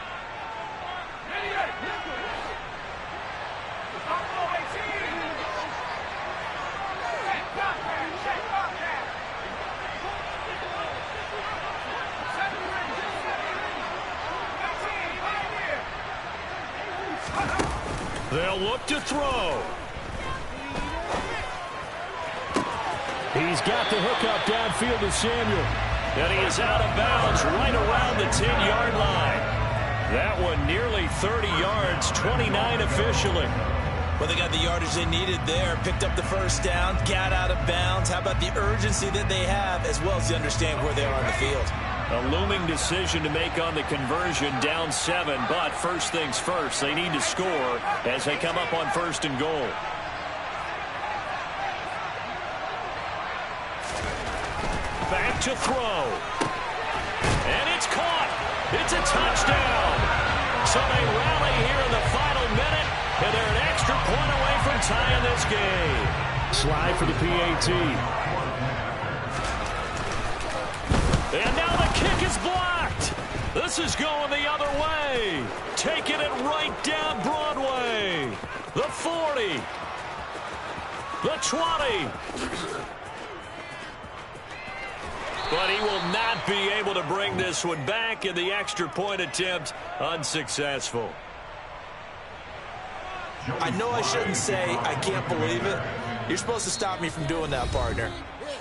They'll look to throw. He's got the hook up downfield to Samuel. And he is out of bounds right around the 10-yard line. That one nearly 30 yards, 29 officially. Well, they got the yardage they needed there, picked up the first down, got out of bounds. How about the urgency that they have, as well as to understand where they are on the field? A looming decision to make on the conversion, down 7, but first things first, they need to score as they come up on 1st and goal. Back to throw. And it's caught. It's a touchdown. So they rally here in the final minute, and they're an extra point away from tying this game. Slide for the PAT. And now the kick is blocked. This is going the other way. Taking it right down Broadway. The 40. The 20. But he will not be able to bring this one back, and the extra point attempt unsuccessful. I know I shouldn't say I can't believe it. You're supposed to stop me from doing that, partner.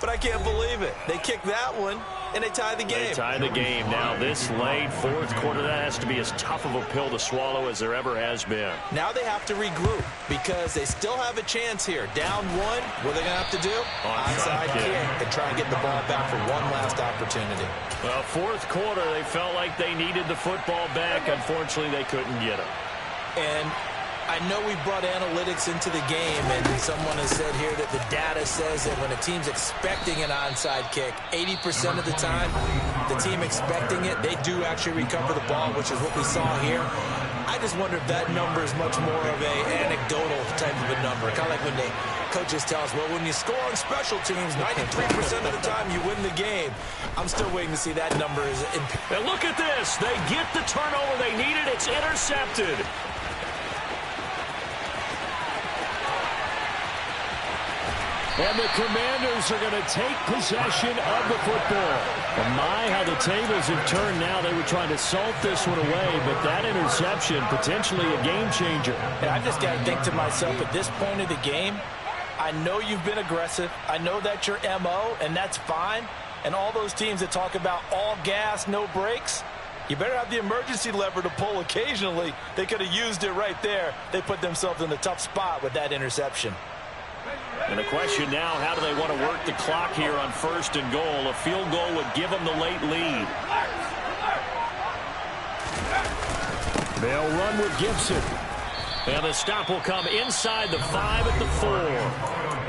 But I can't believe it. They kicked that one, and they tied the game. They tie the game. Now, this late fourth quarter, that has to be as tough of a pill to swallow as there ever has been. Now they have to regroup because they still have a chance here. Down 1, what are they going to have to do? Onside kick and try and get the ball back for one last opportunity. Well, fourth quarter, they felt like they needed the football back. Unfortunately, they couldn't get it. And I know we brought analytics into the game, and someone has said here that the data says that when a team's expecting an onside kick, 80% of the time, the team expecting it, they do actually recover the ball, which is what we saw here. I just wonder if that number is much more of a anecdotal type of a number. Kind of like when the coaches tell us, well, when you score on special teams, 93% of the time you win the game. I'm still waiting to see that number. And look at this. They get the turnover they needed. It's intercepted. And the Commanders are going to take possession of the football. And my, how the tables have turned now. They were trying to salt this one away, but that interception, potentially a game changer. And I just got to think to myself, at this point of the game, I know you've been aggressive. I know that's your MO, and that's fine. And all those teams that talk about all gas, no brakes, you better have the emergency lever to pull occasionally. They could have used it right there. They put themselves in a tough spot with that interception. And the question now, how do they want to work the clock here on 1st and goal? A field goal would give them the late lead. They'll run with Gibson. And the stop will come inside the 5 at the 4.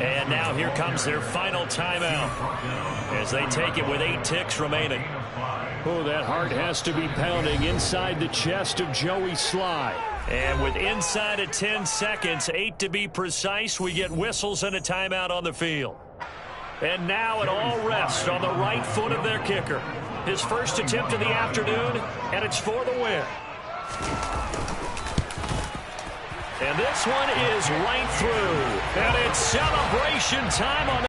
And now here comes their final timeout as they take it with 8 ticks remaining. Oh, that heart has to be pounding inside the chest of Joey Slye. And with inside of 10 seconds, 8 to be precise, we get whistles and a timeout on the field. And now it all rests on the right foot of their kicker. His first attempt of the afternoon, and it's for the win. And this one is right through. And it's celebration time on